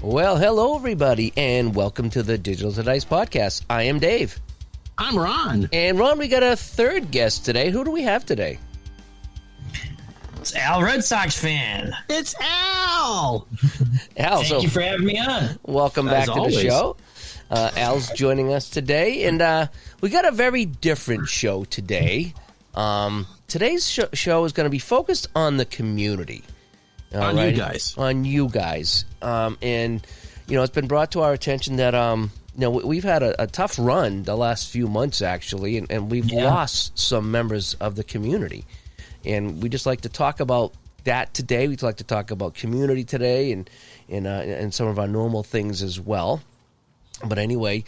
Well, hello, everybody, and welcome to the Digital to Dice podcast. I am Dave. I'm Ron. And Ron, we got a third guest today. Who do we have today? It's Al, RedSox Fan. It's Al. Al, Thank you for having me on. Welcome back to always. the show. Al's joining us today, and we got a very different show today. Today's show is going to be focused on the community. On you guys. On you guys. And, you know, it's been brought to our attention that, you know, we've had a tough run the last few months, actually, and we've lost some members of the community. And we just like to talk about that today. We'd like to talk about community today and some of our normal things as well. But anyway,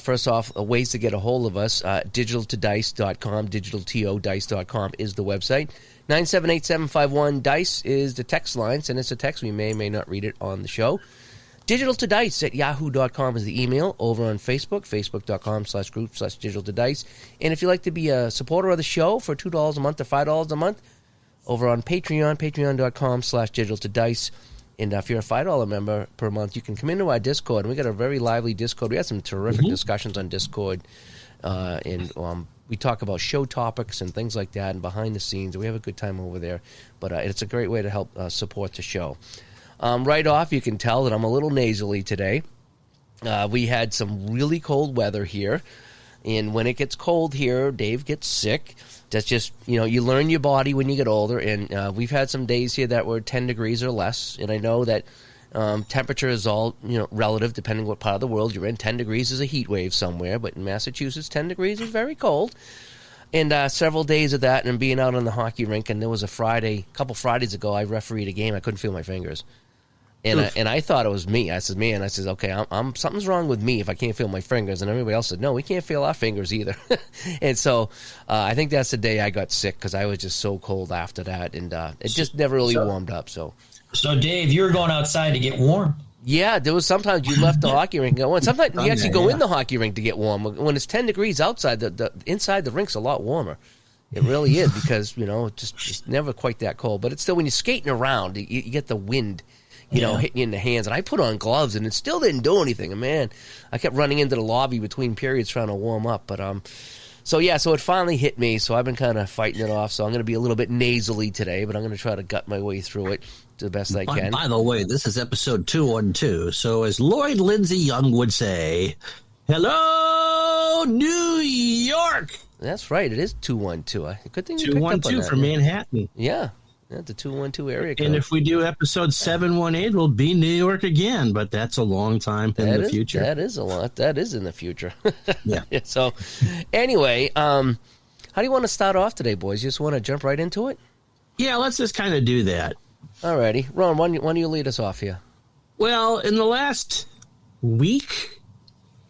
first off, ways to get a hold of us, digitaltodice.com, digitaltodice.com is the website. 978-751-DICE is the text line. Send us a text. We may or may not read it on the show. digitaltodice@yahoo.com is the email. Over on Facebook, facebook.com/group/digitaltodice. And if you'd like to be a supporter of the show for $2 a month or $5 a month, over on Patreon, patreon.com/digitaltodice. And if you're a $5 member per month, you can come into our Discord. And we got a very lively Discord. We had some terrific discussions on Discord. And we talk about show topics and things like that and behind the scenes. We have a good time over there. But it's a great way to help support the show. Right off, you can tell that I'm a little nasally today. We had some really cold weather here. And when it gets cold here, Dave gets sick. That's just, you know, you learn your body when you get older. And we've had some days here that were 10 degrees or less. And I know that temperature is all, you know, relative depending what part of the world you're in. 10 degrees is a heat wave somewhere. But in Massachusetts, 10 degrees is very cold. And several days of that and being out on the hockey rink. And there was a couple Fridays ago, I refereed a game. I couldn't feel my fingers. And I thought it was me. I said, man, okay, I'm something's wrong with me if I can't feel my fingers. And everybody else said, no, we can't feel our fingers either. And so I think that's the day I got sick because I was just so cold after that. And it just never really warmed up. So, Dave, you were going outside to get warm. Yeah, there was sometimes you left the hockey rink. And sometimes you actually go in the hockey rink to get warm. When it's 10 degrees outside, the inside the rink's a lot warmer. It really is because, you know, it's never quite that cold. But it's still, when you're skating around, you get the wind, you know, hitting you in the hands. And I put on gloves, and it still didn't do anything. And, man, I kept running into the lobby between periods trying to warm up. But, so it finally hit me. So I've been kind of fighting it off. So I'm going to be a little bit nasally today, but I'm going to try to gut my way through it to the best I can. By the way, this is episode 212. So as Lloyd Lindsay Young would say, hello, New York. That's right. It is 212. Good thing you picked up on that. 212 for Manhattan. Yeah. Yeah, the 212 area code. And if we do episode 718, we'll be New York again, but that's a long time in the future. That is a lot. That is in the future. Yeah. So, anyway, how do you want to start off today, boys? You just want to jump right into it? Yeah, let's just kind of do that. All righty. Ron, why don't you lead us off here? Well, in the last week,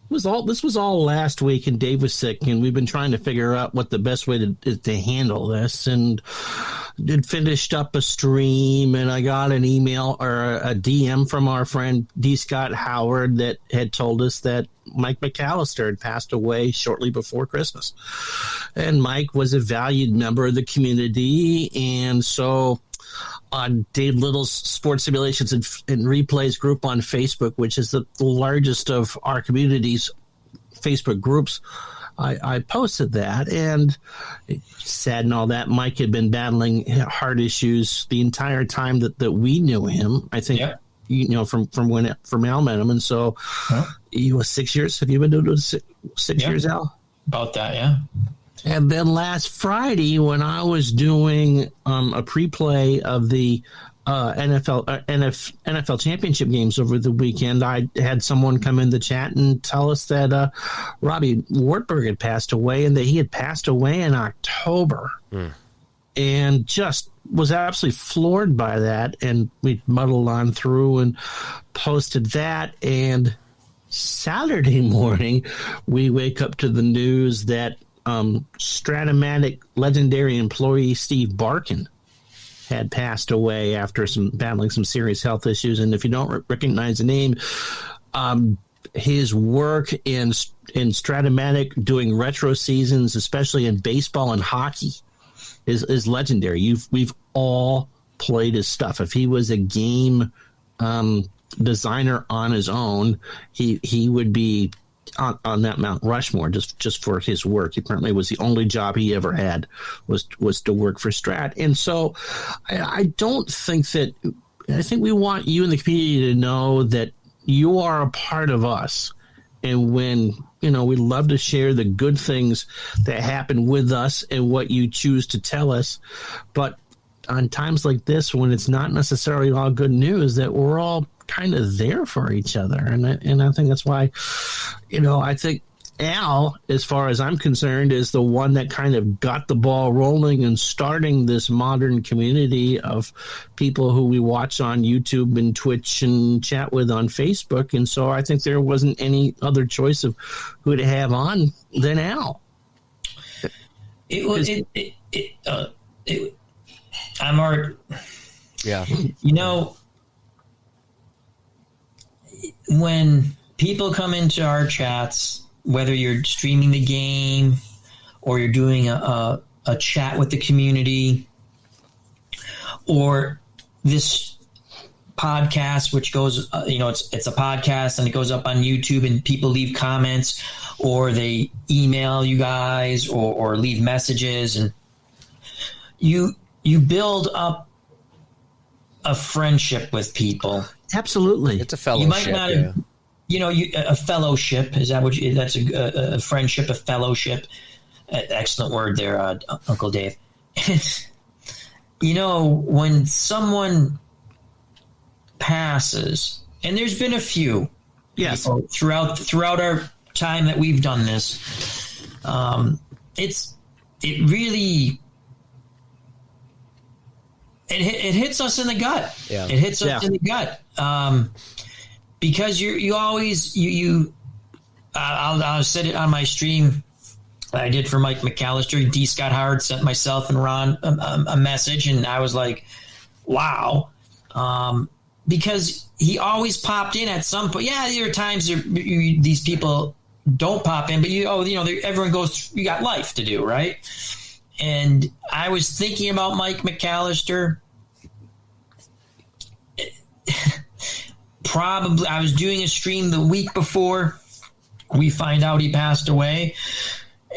this was all last week, and Dave was sick, and we've been trying to figure out what the best way to handle this, and finished up a stream, and I got an email or a DM from our friend D. Scott Howard that had told us that Mike McAllister had passed away shortly before Christmas. And Mike was a valued member of the community, and so on Dave Little's Sports Simulations and Replays group on Facebook, which is the largest of our community's Facebook groups, I posted that, and sad and all that. Mike had been battling heart issues the entire time that we knew him. I think, you know, from Al met him, and so he was 6 years. Have you been doing it 6 years, Al? About that, yeah. And then last Friday, when I was doing a pre-play of the NFL championship games over the weekend, I had someone come in the chat and tell us that Robbie Wartburg had passed away, and that he had passed away in October. And just was absolutely floored by that. And we muddled on through and posted that. And Saturday morning, we wake up to the news that Stratomatic legendary employee Steve Barkin had passed away after battling some serious health issues. And if you don't recognize the name, his work in Stratomatic doing retro seasons, especially in baseball and hockey, is legendary. We've all played his stuff. If he was a game designer on his own, he would be on that Mount Rushmore just for his work. Apparently, it was the only job he ever had was to work for Strat. And so, I don't think that. I think we want you in the community to know that you are a part of us. And when, we love to share the good things that happen with us and what you choose to tell us. But on times like this, when it's not necessarily all good news, that we're all kind of there for each other. And I think that's why, I think Al, as far as I'm concerned, is the one that kind of got the ball rolling and starting this modern community of people who we watch on YouTube and Twitch and chat with on Facebook. And so I think there wasn't any other choice of who to have on than Al. I'm Art. Yeah. When people come into our chats, whether you're streaming the game or you're doing a chat with the community or this podcast, which goes, it's a podcast and it goes up on YouTube and people leave comments or they email you guys or leave messages, and you build up a friendship with people. Absolutely. It's a fellowship. You might not have, a fellowship. Is that what that's a friendship, a fellowship? Excellent word there, Uncle Dave. When someone passes, and there's been a few, yes, throughout our time that we've done this, it really hits us in the gut. Yeah. It hits us in the gut. Because you always I'll set it on my stream I did for Mike McAllister. D. Scott Howard sent myself and Ron a message, and I was like, wow. Because he always popped in at some point. Yeah, there are times these people don't pop in, but everyone goes, you got life to do, right? And I was thinking about Mike McAllister. Probably, I was doing a stream the week before we find out he passed away,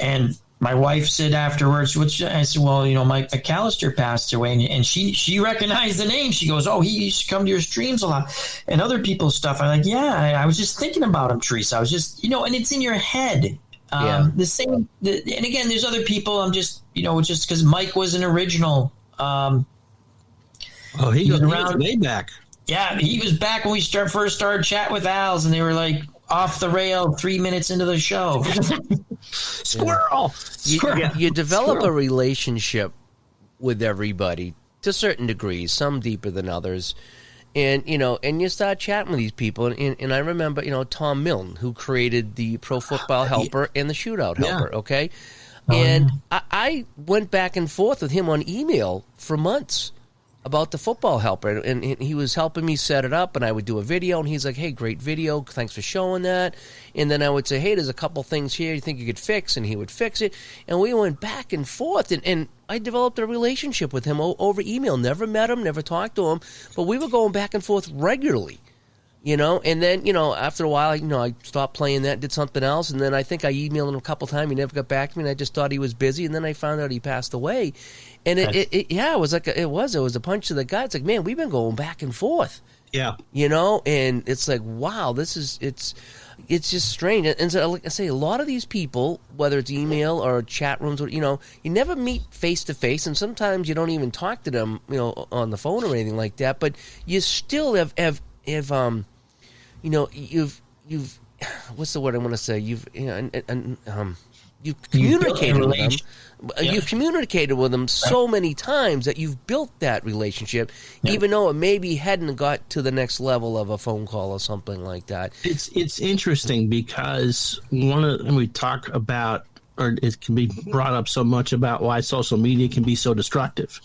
and my wife said afterwards, I said, well, Mike McAllister passed away, and she recognized the name. She goes, oh, he used to come to your streams a lot, and other people's stuff. I'm like, yeah, I was just thinking about him, Teresa. I was just, and it's in your head. The same, and again, there's other people. I'm just, just because Mike was an original. He goes around way back. Yeah, he was back when we first started chatting with Al's, and they were like off the rail 3 minutes into the show. Squirrel! You develop a relationship with everybody to certain degrees, some deeper than others. And, and you start chatting with these people. And I remember, Tom Milne, who created the Pro Football Helper and the Shootout Helper, okay? And I went back and forth with him on email for months about the Football Helper, and he was helping me set it up, and I would do a video, and he's like, hey, great video, thanks for showing that. And then I would say, hey, there's a couple things here you think you could fix, and he would fix it, and we went back and forth, and I developed a relationship with him over email. Never met him, never talked to him, but we were going back and forth regularly, and then, after a while, I stopped playing that, did something else, and then I think I emailed him a couple times, he never got back to me, and I just thought he was busy, and then I found out he passed away. And it was like it was a punch to the gut. It's like, man, we've been going back and forth. Yeah, and it's like, wow, it's just strange. And so, like I say, a lot of these people, whether it's email or chat rooms, or you never meet face to face, and sometimes you don't even talk to them, on the phone or anything like that. But you still have you've what's the word I want to say? You've communicated with them. Yeah. You've communicated with them so many times that you've built that relationship, even though it maybe hadn't got to the next level of a phone call or something like that. It's interesting because we talk about, or it can be brought up so much about why social media can be so destructive,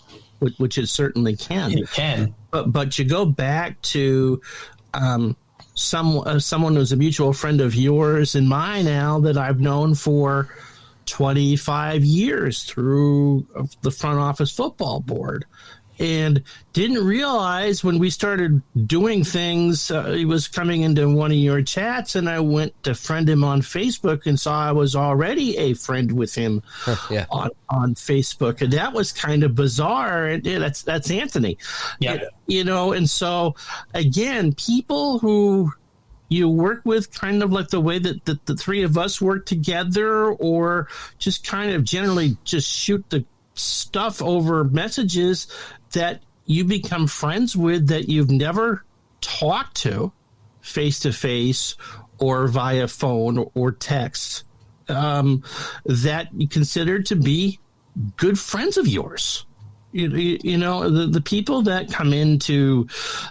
which it certainly can. It can. But you go back to someone who's a mutual friend of yours and mine, Al, that I've known for 25 years through the front office football board. and didn't realize when we started doing things, he was coming into one of your chats, and I went to friend him on Facebook and saw I was already a friend with him on Facebook, and that was kind of bizarre. And that's Anthony, and so again, people who you work with kind of like the way that the three of us work together, or just kind of generally just shoot the stuff over messages that you become friends with that you've never talked to face or via phone or text, that you consider to be good friends of yours. The people that come into,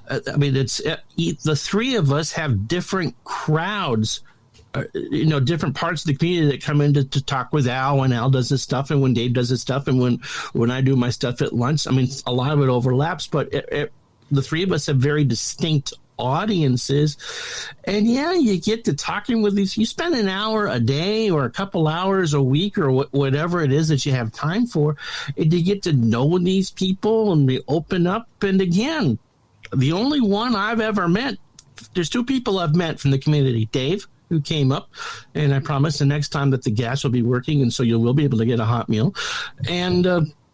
it's the three of us have different crowds, different parts of the community that come in to talk with Al when Al does his stuff, and when Dave does his stuff, and when I do my stuff at lunch. I mean, a lot of it overlaps, but the three of us have very distinct audiences. And you get to talking with these. You spend an hour a day or a couple hours a week or whatever it is that you have time for, and you get to know these people, and we open up. And again, the only one I've ever met, there's two people I've met from the community: Dave, who came up, and I promise the next time that the gas will be working, and so you will be able to get a hot meal, and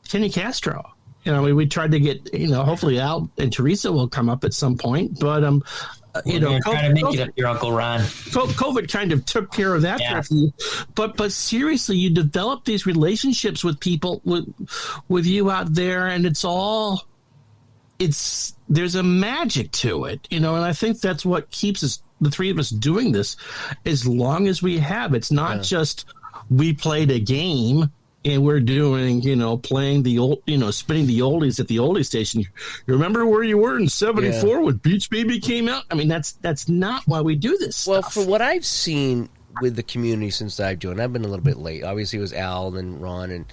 Kenny Castro. We tried to get, hopefully Al and Teresa will come up at some point, but try to make it up your Uncle Ron. COVID kind of took care of that for you. But seriously, you develop these relationships with people with you out there, and there's a magic to it, and I think that's what keeps us, the three of us, doing this as long as we have. It's not just we played a game and we're doing, playing the old, spinning the oldies at the oldie station. You remember where you were in '74 when Beach Baby came out? I mean, that's not why we do this Well, stuff. for what I've seen with the community since I've joined, I've been a little bit late. Obviously, it was Al and Ron and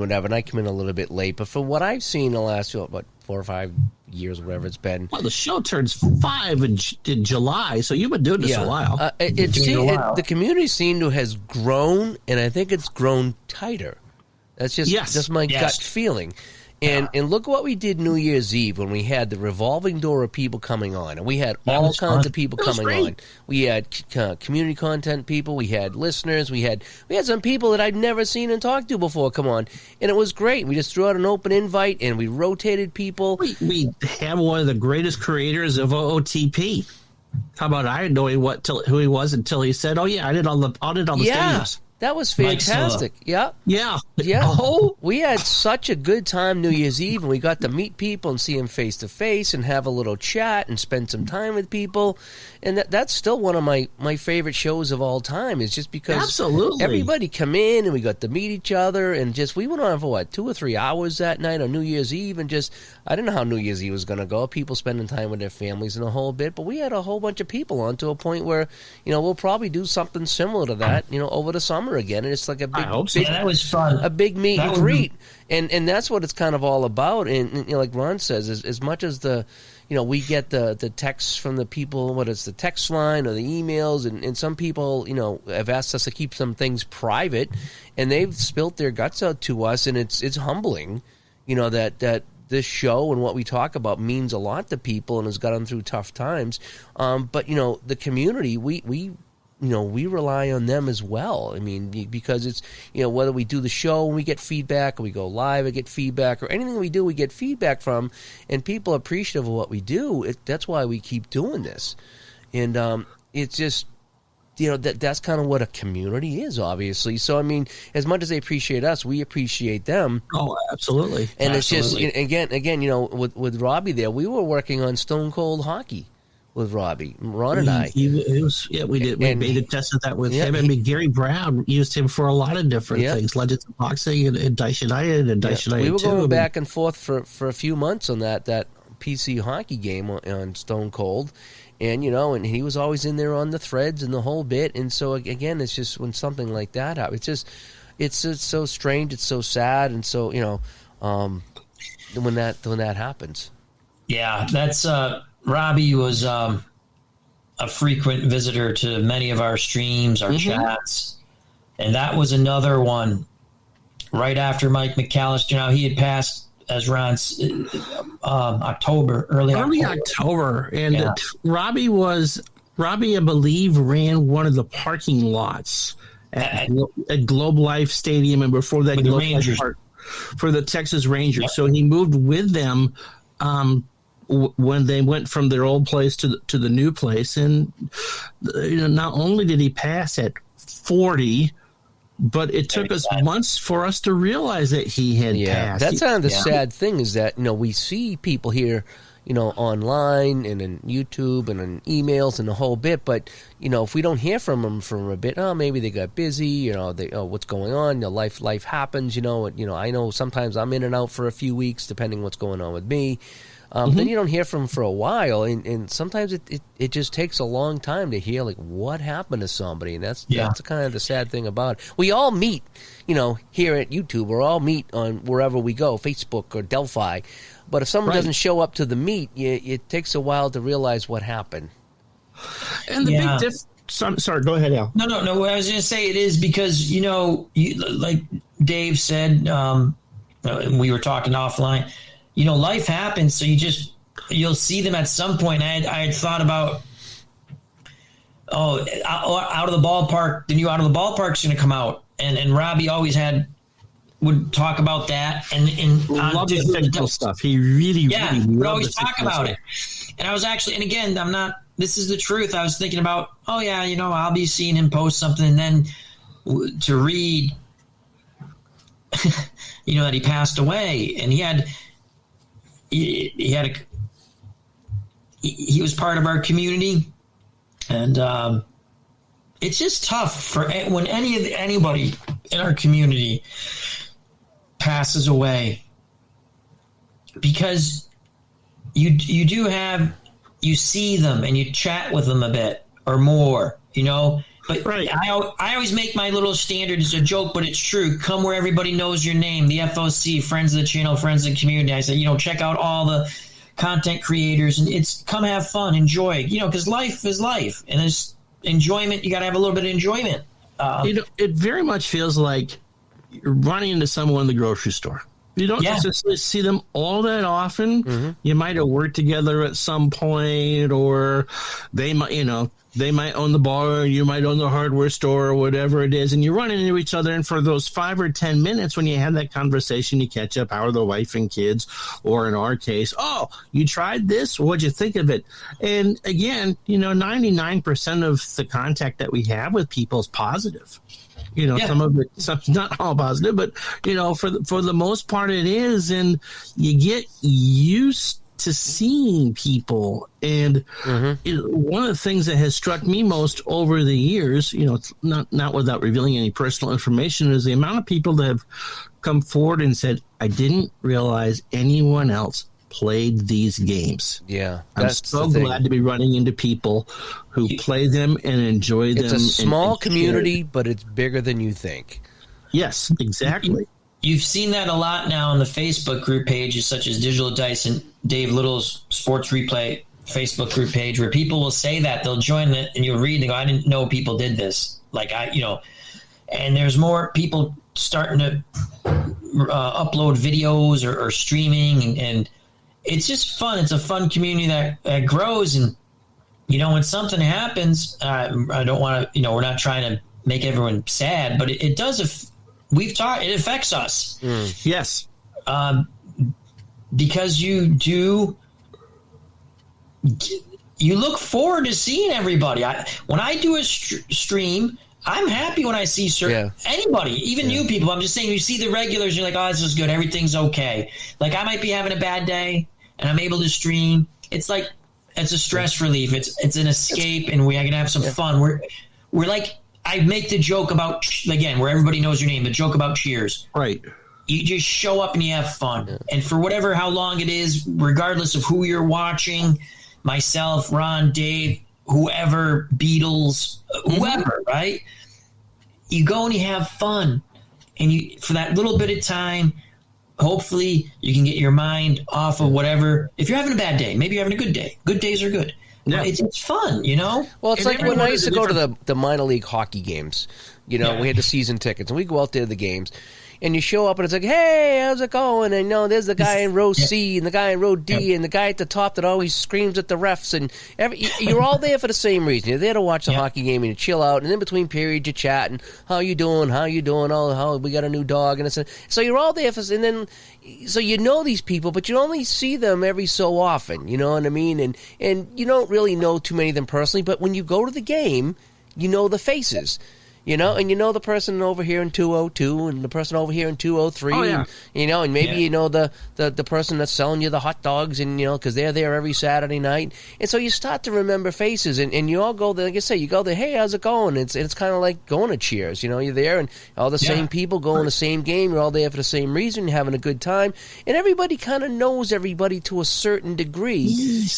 whatever, and I come in a little bit late. But for what I've seen the last, 4 or 5 years, whatever it's been. Well, the show turns 5 in July, so you've been doing this a while. The community scene has grown, and I think it's grown tighter. That's just my gut feeling. And look what we did New Year's Eve when we had the revolving door of people coming on, and we had all kinds of people coming on. We had community content people, we had listeners, we had some people that I'd never seen and talked to before come on, and it was great. We just threw out an open invite and we rotated people. We have one of the greatest creators of OOTP. How about I didn't know who he was until he said, "Oh yeah, I did all the streams." That was fantastic. Yeah. Oh, we had such a good time New Year's Eve, and we got to meet people and see them face to face and have a little chat and spend some time with people. And that's still one of my favorite shows of all time, is just because everybody come in and we got to meet each other, and we went on for 2 or 3 hours that night on New Year's Eve, and I didn't know how New Year's Eve was going to go. People spending time with their families and a whole bit, but we had a whole bunch of people on, to a point where we'll probably do something similar to that over the summer again, and it's like a big, that was fun. A big meet and greet, and that's what it's kind of all about. And like Ron says, as much as we get the texts from the people, whether it's the text line or the emails, and some people have asked us to keep some things private, and they've spilt their guts out to us, and it's humbling, that this show and what we talk about means a lot to people and has got them through tough times. But the community, we rely on them as well. I mean, because it's, whether we do the show and we get feedback, or we go live and get feedback, or anything we do, we get feedback from, and people are appreciative of what we do. That's why we keep doing this. And it's just, that's kind of what a community is, obviously. So, I mean, as much as they appreciate us, we appreciate them. Oh, absolutely. And it's just, again, with Robbie there, we were working on Stone Cold Hockey with Robbie, Ron and I. We did. We beta tested that with him. I mean, Gary Brown used him for a lot of different things, Legends of Boxing and Dice United and Dice United. We were going back and forth for a few months on that PC hockey game on Stone Cold. And, and he was always in there on the threads and the whole bit. And so, again, it's just when something like that happens, it's just so strange, it's so sad. And so, when that happens. Yeah, that's Robbie was a frequent visitor to many of our streams, our chats. And that was another one right after Mike McAllister. Now, he had passed as Ron's October, early October. And Yeah. Robbie, I believe, ran one of the parking lots at Globe Life Stadium, and before that, With the Globe Life Rangers. Park for the Texas Rangers. Yep. So he moved with them when they went from their old place to the new place. And not only did he pass at 40, but it took us months for us to realize that he had passed. That's kind of the sad thing, is that we see people here, online and in YouTube and in emails and the whole bit, but if we don't hear from them for a bit, maybe they got busy, what's going on, life happens, I know sometimes I'm in and out for a few weeks depending what's going on with me. Then you don't hear from them for a while, and sometimes it just takes a long time to hear what happened to somebody, and that's kind of the sad thing about it. We all meet, here at YouTube, or all meet on wherever we go, Facebook or Delphi, but if someone doesn't show up to the meet, it takes a while to realize what happened. And the big difference. Sorry, go ahead, Al. No. What I was going to say, it is because like Dave said, we were talking offline. Life happens, so you'll see them at some point. I had thought about, Out of the Ballpark, the new Out of the Ballpark's going to come out, and Robbie always would talk about that, and love the technical stuff. He really would always talk about it. And I was actually, and again, I'm not. This is the truth. I was thinking about, I'll be seeing him post something, and then to read, that he passed away, and he was part of our community, and it's just tough for when anybody in our community passes away, because you see them and you chat with them a bit or more, But I always make my little standard as a joke, but it's true. Come where everybody knows your name, the FOC, friends of the channel, friends of the community. I said, check out all the content creators, and it's come have fun, enjoy, because life is life, and there's enjoyment. You got to have a little bit of enjoyment. It very much feels like you're running into someone in the grocery store. You don't necessarily see them all that often. Mm-hmm. You might have worked together at some point, or they might own the bar, you might own the hardware store, or whatever it is, and you run into each other, and for those 5 or 10 minutes when you have that conversation, you catch up, how are the wife and kids, or in our case, oh, you tried this? What'd you think of it? And again, 99% of the contact that we have with people is positive. Some of it's not all positive, but for the most part it is, and you get used to seeing people. And one of the things that has struck me most over the years, not without revealing any personal information, is the amount of people that have come forward and said, I didn't realize anyone else played these games. Yeah. I'm so glad to be running into people who play them and enjoy them. It's a small community, but it's bigger than you think. Yes, exactly. You've seen that a lot now on the Facebook group pages, such as Digital Dice and Dave Little's Sports Replay Facebook group page, where people will say that they'll join it, and you'll read and go, I didn't know people did this. And there's more people starting to upload videos or streaming, and it's just fun. It's a fun community that grows, and when something happens, I don't want to. We're not trying to make everyone sad, but it does. We've talked. It affects us. Yes, because you look forward to seeing everybody. When I do a stream, I'm happy when I see anybody, even new people. I'm just saying, you see the regulars, you're like, oh, this is good. Everything's okay. Like, I might be having a bad day, and I'm able to stream. It's like, it's a stress relief. It's an escape, and I can have some fun. We're like, I make the joke about, again, where everybody knows your name, the joke about Cheers. Right. You just show up and you have fun. Yeah. And for how long it is, regardless of who you're watching, myself, Ron, Dave, whoever, Beatles, whoever, right? You go and you have fun. And for that little bit of time, hopefully you can get your mind off of whatever. If you're having a bad day, maybe you're having a good day. Good days are good. Yeah. It's fun, Well, it's like when I used to go to the minor league hockey games. We had the season tickets, and we go out there to the games. and you show up and it's like, hey, how's it going? And there's the guy in row C and the guy in row D and the guy at the top that always screams at the refs, and you're all there for the same reason. You're there to watch the hockey game and you chill out, and in between periods you chat and how you doing? Oh, how we got a new dog, and so you're all there so you know these people, but you only see them every so often. You know what I mean? And you don't really know too many of them personally, but when you go to the game, you know the faces. And you know the person over here in 202 and the person over here in 203. Oh, yeah. And maybe you know the person that's selling you the hot dogs, and because they're there every Saturday night. And so you start to remember faces, and you all go there. Like I say, you go there, hey, how's it going? It's kind of like going to Cheers. You're there, and all the same people go in the same game. You're all there for the same reason, you're having a good time, and everybody kind of knows everybody to a certain degree.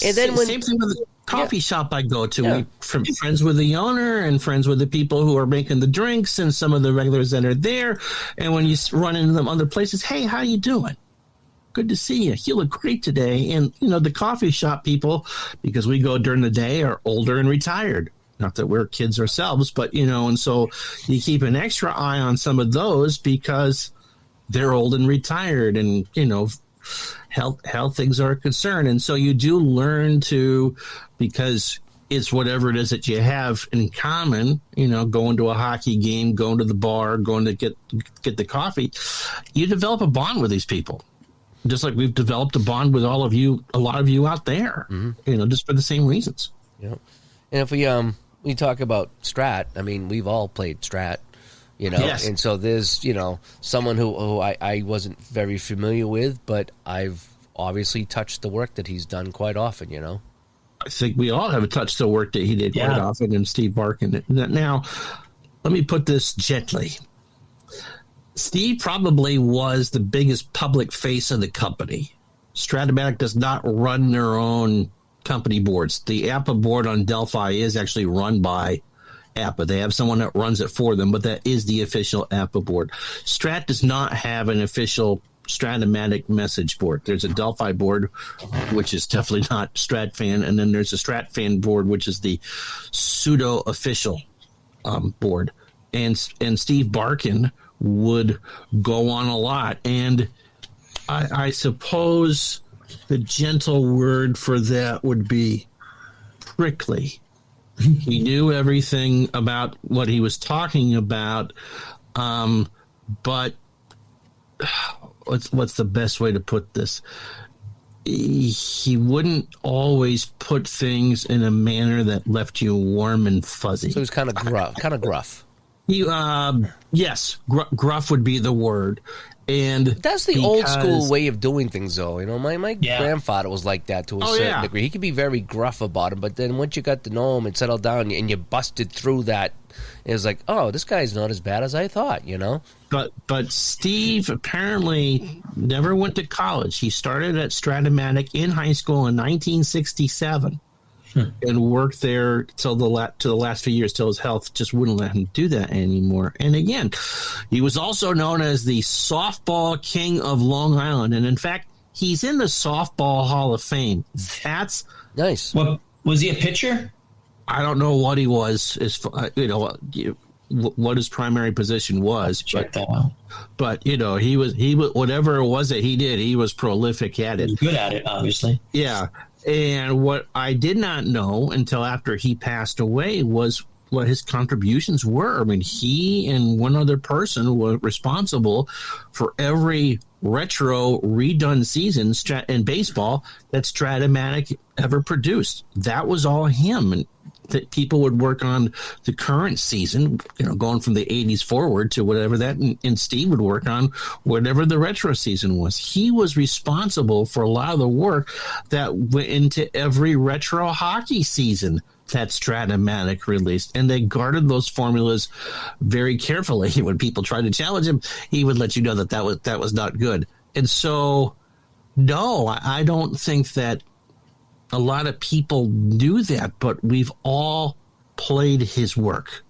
And then same thing with the coffee shop I go to. We from friends with the owner and friends with the people who are making the drinks and some of the regulars that are there. And when you run into them other places, hey, how you doing? Good to see you. You look great today. And, the coffee shop people, because we go during the day, are older and retired. Not that we're kids ourselves, but, and so you keep an extra eye on some of those because they're old and retired and, health things are a concern. And so you do learn to, because it's whatever it is that you have in common, going to a hockey game, going to the bar, going to get the coffee, you develop a bond with these people. Just like we've developed a bond with a lot of you out there, just for the same reasons. Yeah. And if we talk about Strat, I mean, we've all played Strat. Yes. And so there's, someone who I wasn't very familiar with, but I've obviously touched the work that he's done quite often, I think we all have touched the work that he did quite often, and Steve Barkin. Now, let me put this gently. Steve probably was the biggest public face of the company. Stratomatic does not run their own company boards. The APA board on Delphi is actually run by APA. They have someone that runs it for them, but that is the official APA board. Strat does not have an official Stratomatic message board. There's a Delphi board, which is definitely not Strat Fan, and then there's a Strat Fan board, which is the pseudo-official board. And Steve Barkin would go on a lot. And I suppose the gentle word for that would be prickly. He knew everything about what he was talking about, but what's the best way to put this? He wouldn't always put things in a manner that left you warm and fuzzy. So he was kind of gruff. Yes, gruff would be the word. And that's the old school way of doing things, though. My grandfather was like that to a certain degree. He could be very gruff about it, but then once you got to know him and settled down and you busted through that, it was like, oh, this guy's not as bad as I thought, But Steve apparently never went to college. He started at Stratomatic in high school in 1967. And worked there till the last few years, till his health just wouldn't let him do that anymore. And again, he was also known as the softball king of Long Island. And in fact, he's in the Softball Hall of Fame. That's nice. Well, was he a pitcher? I don't know what he was, what his primary position was. Check that out. But he was whatever it was that he did, he was prolific at it. He's good at it, obviously. Yeah. And what I did not know until after he passed away was what his contributions were. I mean, he and one other person were responsible for every retro redone season in baseball that Stratomatic ever produced. That was all him. And that people would work on the current season, going from the 80s forward to whatever that, and Steve would work on whatever the retro season was. He was responsible for a lot of the work that went into every retro hockey season that Stratomatic released, and they guarded those formulas very carefully. When people tried to challenge him, he would let you know that was not good. And so, no, I don't think that a lot of people knew that, but we've all played his work.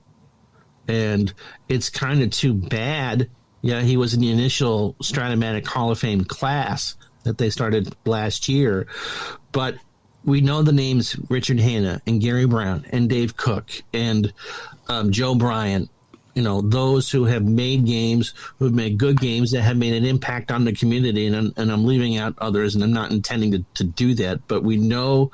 And it's kind of too bad. Yeah, he was in the initial Stratomatic Hall of Fame class that they started last year. But we know the names Richard Hanna and Gary Brown and Dave Cook and Joe Bryant. those who have made games, who have made good games that have made an impact on the community, and I'm leaving out others, and I'm not intending to do that, but we know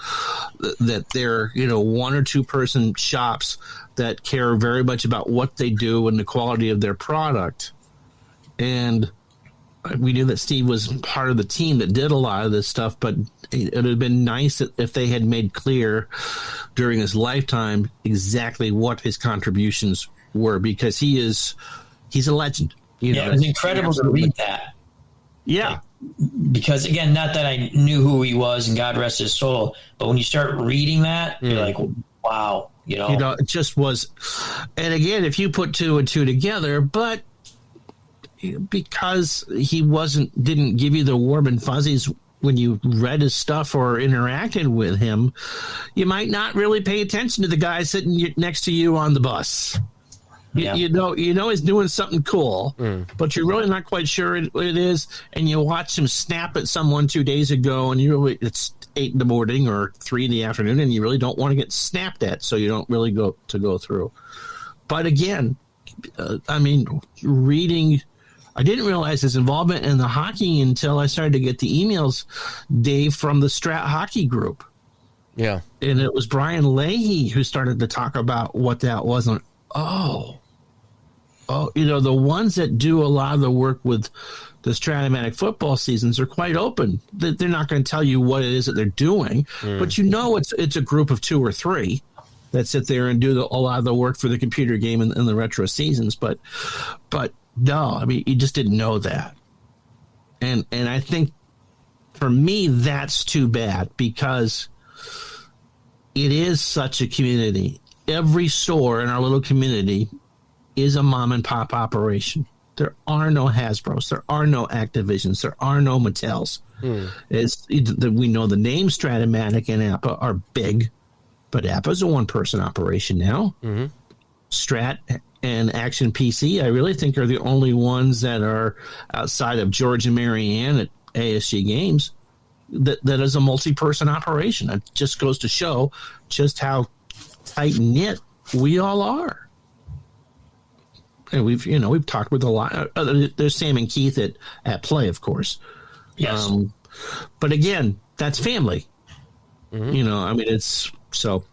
that they're, one or two person shops that care very much about what they do and the quality of their product. And we knew that Steve was part of the team that did a lot of this stuff, but it would have been nice if they had made clear during his lifetime exactly what his contributions were, because he's a legend. It was incredible to read that. Yeah. Because, again, not that I knew who he was, and God rest his soul, but when you start reading that, you're like, wow. It just was. And again, if you put two and two together, but because he didn't give you the warm and fuzzies when you read his stuff or interacted with him, you might not really pay attention to the guy sitting next to you on the bus. Yeah. You know he's doing something cool, but you're really not quite sure what it is, and you watch him snap at someone 2 days ago, and it's 8 in the morning or 3 in the afternoon, and you really don't want to get snapped at, so you don't really go through. But again, reading, I didn't realize his involvement in the hockey until I started to get the emails, Dave, from the Strat Hockey group. Yeah. And it was Brian Leahy who started to talk about what that was. And, the ones that do a lot of the work with the Stratomatic football seasons are quite open. They're not going to tell you what it is that they're doing, but it's a group of 2 or 3 that sit there and do a lot of the work for the computer game in the retro seasons. But no, you just didn't know that. And I think for me, that's too bad, because it is such a community. Every store in our little community is a mom and pop operation. There are no Hasbros. There are no Activisions. There are no Mattels. We know the name Stratomatic and Appa are big, but Appa's a one-person operation now. Mm-hmm. Strat and Action PC, I really think, are the only ones that are outside of George and Mary Ann at ASG Games that is a multi-person operation. It just goes to show just how tight-knit we all are. And we've talked with a lot. There's Sam and Keith at Play, of course. Yes. But again, that's family. Mm-hmm. It's so.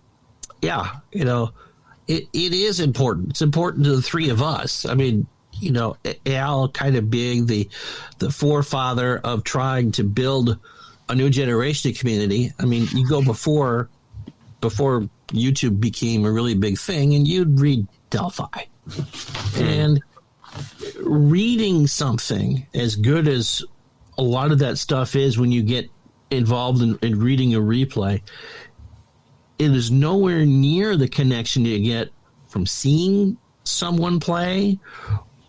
Yeah, it is important. It's important to the 3 of us. Al kind of being the forefather of trying to build a new generation of community. You go before YouTube became a really big thing, and you'd read Delphi. And reading something as good as a lot of that stuff is, when you get involved in reading a replay, it is nowhere near the connection you get from seeing someone play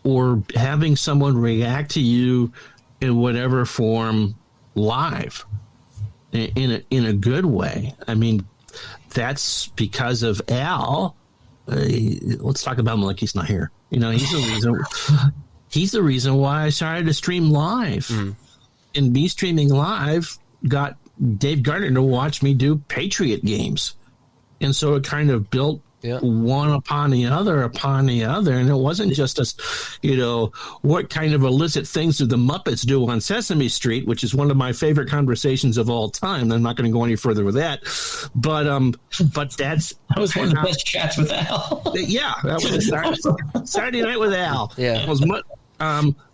or having someone react to you in whatever form live in a good way. That's because of Al. Let's talk about him like he's not here. He's the reason why I started to stream live. And me streaming live got Dave Gardner to watch me do Patriot games. And so it kind of built one upon the other. And it wasn't just what kind of illicit things do the Muppets do on Sesame Street, which is one of my favorite conversations of all time. I'm not going to go any further with that. But that was one of the best chats with Al. Yeah, that was Saturday night with Al. Yeah.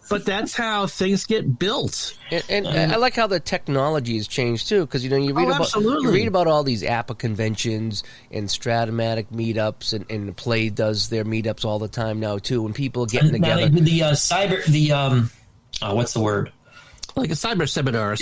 But that's how things get built. And I like how the technology has changed too, because you read about all these APA conventions and Stratomatic meetups, and Play does their meetups all the time now too. When people are getting together, what's the word? Like a cyber seminar,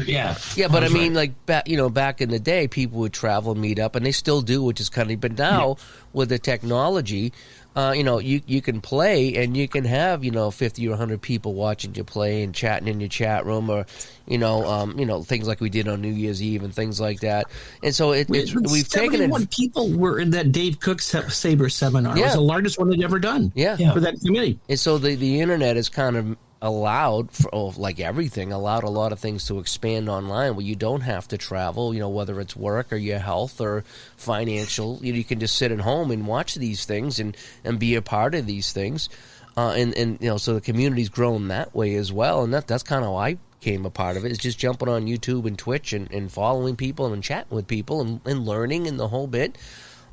yeah. But back in the day, people would travel, meet up, and they still do, which is kind of. But now with the technology. You can play, and you can have 50 or 100 people watching you play and chatting in your chat room, or things like we did on New Year's Eve and things like that. And so we've taken it. 71 people were in that Dave Cook Saber seminar. It was the largest one they'd ever done. Yeah. For that community. And so the internet has kind of allowed, like everything, allowed a lot of things to expand online where you don't have to travel, whether it's work or your health or financial. You can just sit at home and watch these things and be a part of these things. And so the community's grown that way as well. And that's kind of how I came a part of it, is just jumping on YouTube and Twitch and following people and chatting with people and learning and the whole bit.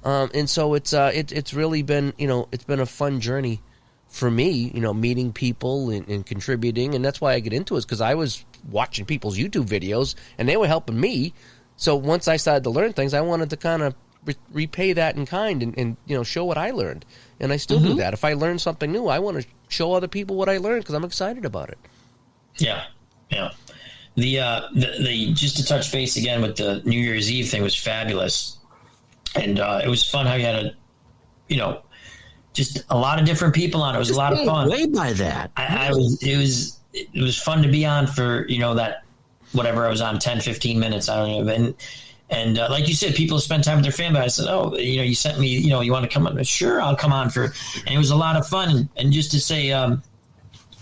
And so it's really been, it's been a fun journey for me, meeting people and contributing. And that's why I get into it, because I was watching people's YouTube videos and they were helping me. So once I started to learn things, I wanted to kind of repay that in kind and show what I learned. And I still do that. If I learn something new, I want to show other people what I learned because I'm excited about it. Yeah. Yeah. The just to touch base again with the New Year's Eve thing was fabulous. And it was fun how you had just a lot of different people on. It was a lot of fun. Way by that. It was fun to be on for, that whatever I was on, 10, 15 minutes. I don't know. And like you said, people spend time with their family. I said, oh, you sent me, you want to come on? Sure, I'll come on and it was a lot of fun. And just to say,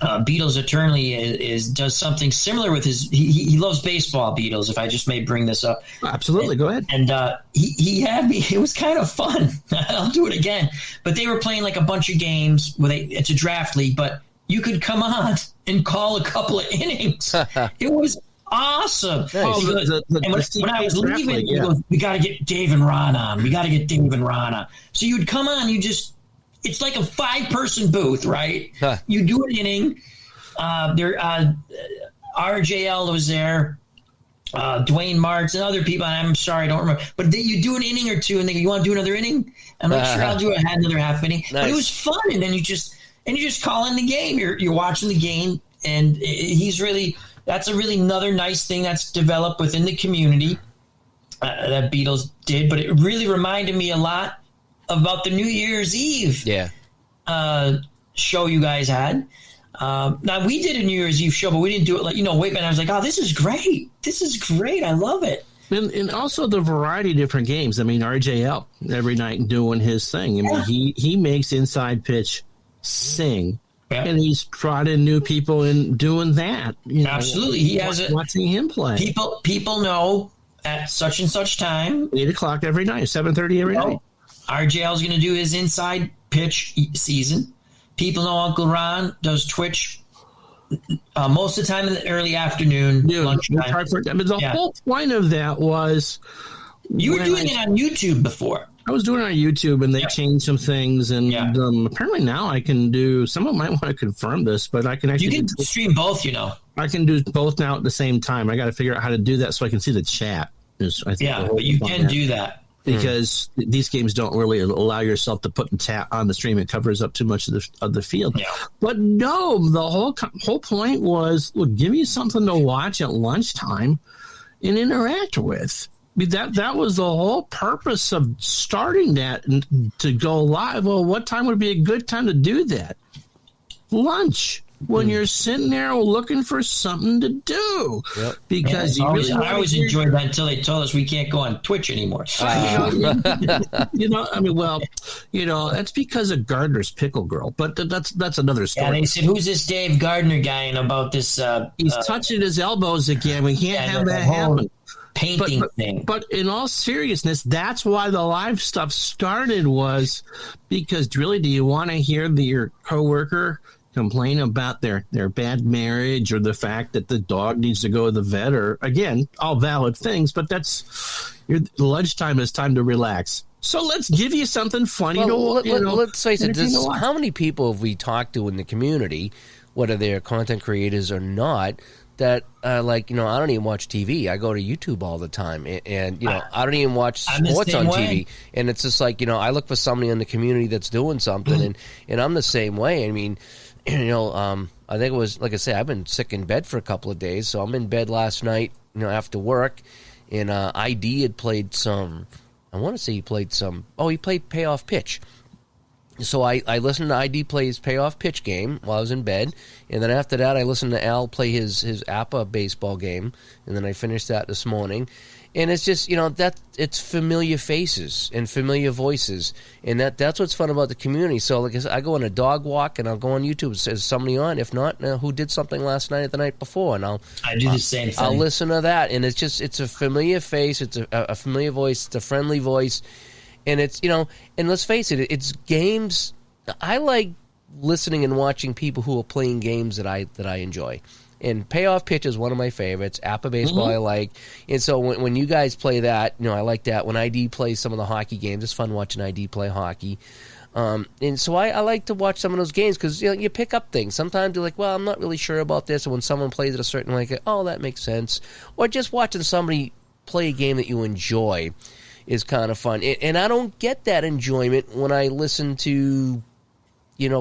Beatles Eternally does something similar with his. He loves baseball. Beatles, if I just may bring this up. Absolutely, go ahead. And he had me. It was kind of fun. I'll do it again. But they were playing like a bunch of games it's a draft league, but you could come on and call a couple of innings. It was awesome. Nice. When I was leaving, he goes, "We got to get Dave and Ron on. We got to get Dave and Ron on." So you'd come on, it's like a 5-person booth, right? Huh. You do an inning. RJL was there, Dwayne Martz, and other people. And I'm sorry, I don't remember. But you do an inning or two, and they go, "You want to do another inning?" I'm like, "Sure, I'll do another half inning." Nice. But it was fun, and then you just call in the game. You're watching the game, and that's a really another nice thing that's developed within the community that Beatles did. But it really reminded me a lot about the New Year's Eve show you guys had. Now, we did a New Year's Eve show, but we didn't do it like, wait, man, I was like, oh, this is great. This is great. I love it. And also the variety of different games. I mean, RJL every night doing his thing. I mean, he makes Inside Pitch sing. Yeah. And he's brought in new people and doing that. Absolutely. He has watching him play. People know at such and such time. 8:00 every night, 7:30 every night. RJL is going to do his Inside Pitch season. People know Uncle Ron does Twitch most of the time in the early afternoon, lunchtime. I mean, the whole point of that was... You were doing it on YouTube before. I was doing it on YouTube, and they changed some things, and apparently now I can do... Someone might want to confirm this, but I can actually... You can stream both, I can do both now at the same time. I got to figure out how to do that so I can see the chat. But you can do that. Because these games don't really allow yourself to put the chat on the stream. It covers up too much of the field. Yeah. But no, the whole point was, look, give me something to watch at lunchtime and interact with. I mean, that was the whole purpose of starting that and to go live. Well, what time would be a good time to do that? Lunch. When you're sitting there looking for something to do. Yep. Because I always enjoyed that until they told us we can't go on Twitch anymore. I mean, that's because of Gardner's Pickle Girl. But that's another story. Yeah, they said, who's this Dave Gardner guy and about this? He's touching his elbows again. We can't have that happen. Painting thing. But in all seriousness, that's why the live stuff started, was because really, do you want to hear your coworker complain about their bad marriage or the fact that the dog needs to go to the vet, or, again, all valid things, but that's your lunchtime is time to relax. So let's give you something funny let's face it, how many people have we talked to in the community, whether they're content creators or not, that I don't even watch TV. I go to YouTube all the time, and I don't even watch sports on TV. And it's just like, I look for somebody in the community that's doing something, and I'm the same way. I mean, I think it was, like I said, I've been sick in bed for a couple of days, so I'm in bed last night, after work, and ID had played some, I want to say he played Payoff Pitch. So I listened to ID play his payoff pitch game while I was in bed, and then after that I listened to Al play his APA baseball game, and then I finished that this morning. And it's just, it's familiar faces and familiar voices, and that's what's fun about the community. So, like I said, I go on a dog walk, and I'll go on YouTube. Is somebody on? If not, who did something last night or the night before? And I do the same thing. I'll listen to that, and it's a familiar face, it's a familiar voice, it's a friendly voice, and it's and let's face it, it's games. I like listening and watching people who are playing games that I enjoy. And payoff pitch is one of my favorites. APA baseball I like. And so when you guys play that, I like that. When ID plays some of the hockey games, it's fun watching ID play hockey. And so I like to watch some of those games because you pick up things. Sometimes you're like, well, I'm not really sure about this. And when someone plays it a certain way, oh, that makes sense. Or just watching somebody play a game that you enjoy is kind of fun. And I don't get that enjoyment when I listen to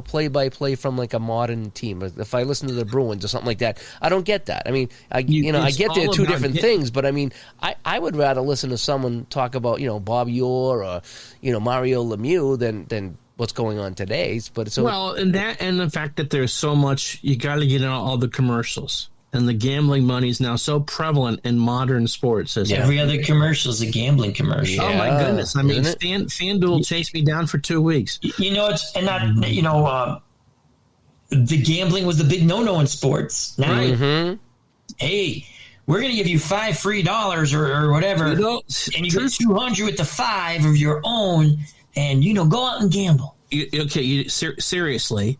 play-by-play from like a modern team. If I listen to the Bruins or something like that, I don't get that. I mean, I get they're two different things, but I mean, I would rather listen to someone talk about Bobby Orr or Mario Lemieux than what's going on today. But so and the fact that there's so much, you got to get in all the commercials. And the gambling money is now so prevalent in modern sports. Every other commercial is a gambling commercial. Oh, my goodness. I mean, FanDuel chased me down for 2 weeks. The gambling was the big no-no in sports. Now, hey, we're going to give you $5 free or whatever, and you get 200 with the 5 of your own, and, go out and gamble. Seriously,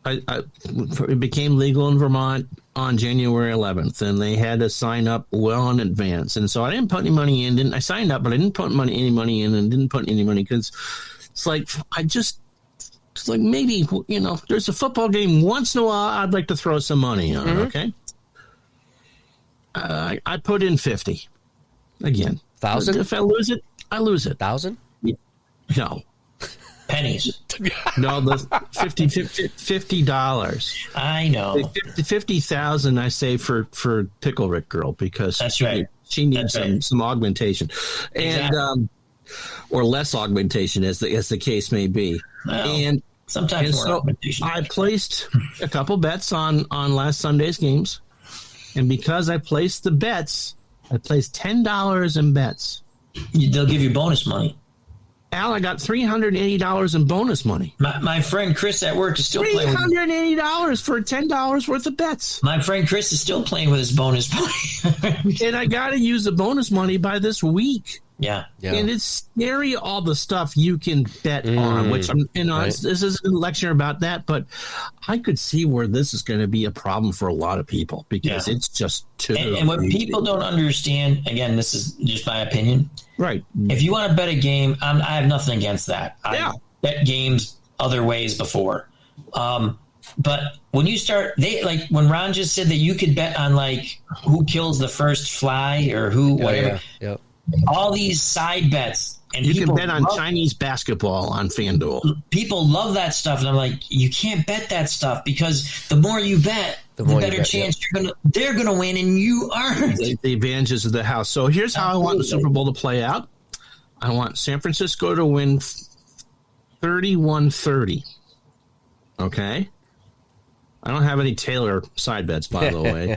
it became legal in Vermont on January 11th, and they had to sign up well in advance. And so I didn't put any money in. I signed up, but I didn't put any money in and didn't put any money because it's like maybe, there's a football game once in a while I'd like to throw some money on, okay? I put in 50 again. 1,000? If I lose it, I lose it. 1,000? No. Pennies. No, the $50. I know. The 50,000 I save for Pickle Rick Girl because that's right. She needs some augmentation, exactly. And or less augmentation as the case may be. Well, and sometimes more augmentation. I placed a couple bets on last Sunday's games, and because I placed the bets, I placed $10 in bets. They'll give you bonus money. Al, I got $380 in bonus money. My friend Chris at work is still playing. $380 for $10 worth of bets. My friend Chris is still playing with his bonus money. And I got to use the bonus money by this week. Yeah. And it's scary, all the stuff you can bet on, which this isn't a lecture about that, but I could see where this is going to be a problem for a lot of people because it's just too. And what people don't understand, again, this is just my opinion. Right. If you want to bet a game, I have nothing against that. I bet games other ways before. But when you start, when Ron just said that you could bet on who kills the first fly or whatever. Yep. All these side bets. And you can bet on Chinese basketball on FanDuel. People love that stuff. And I'm like, you can't bet that stuff because the more you bet, the better chance they're going to win and you aren't. The advantages of the house. So here's how I want the Super Bowl to play out. I want San Francisco to win 31-30. Okay? I don't have any Taylor side bets, by the way.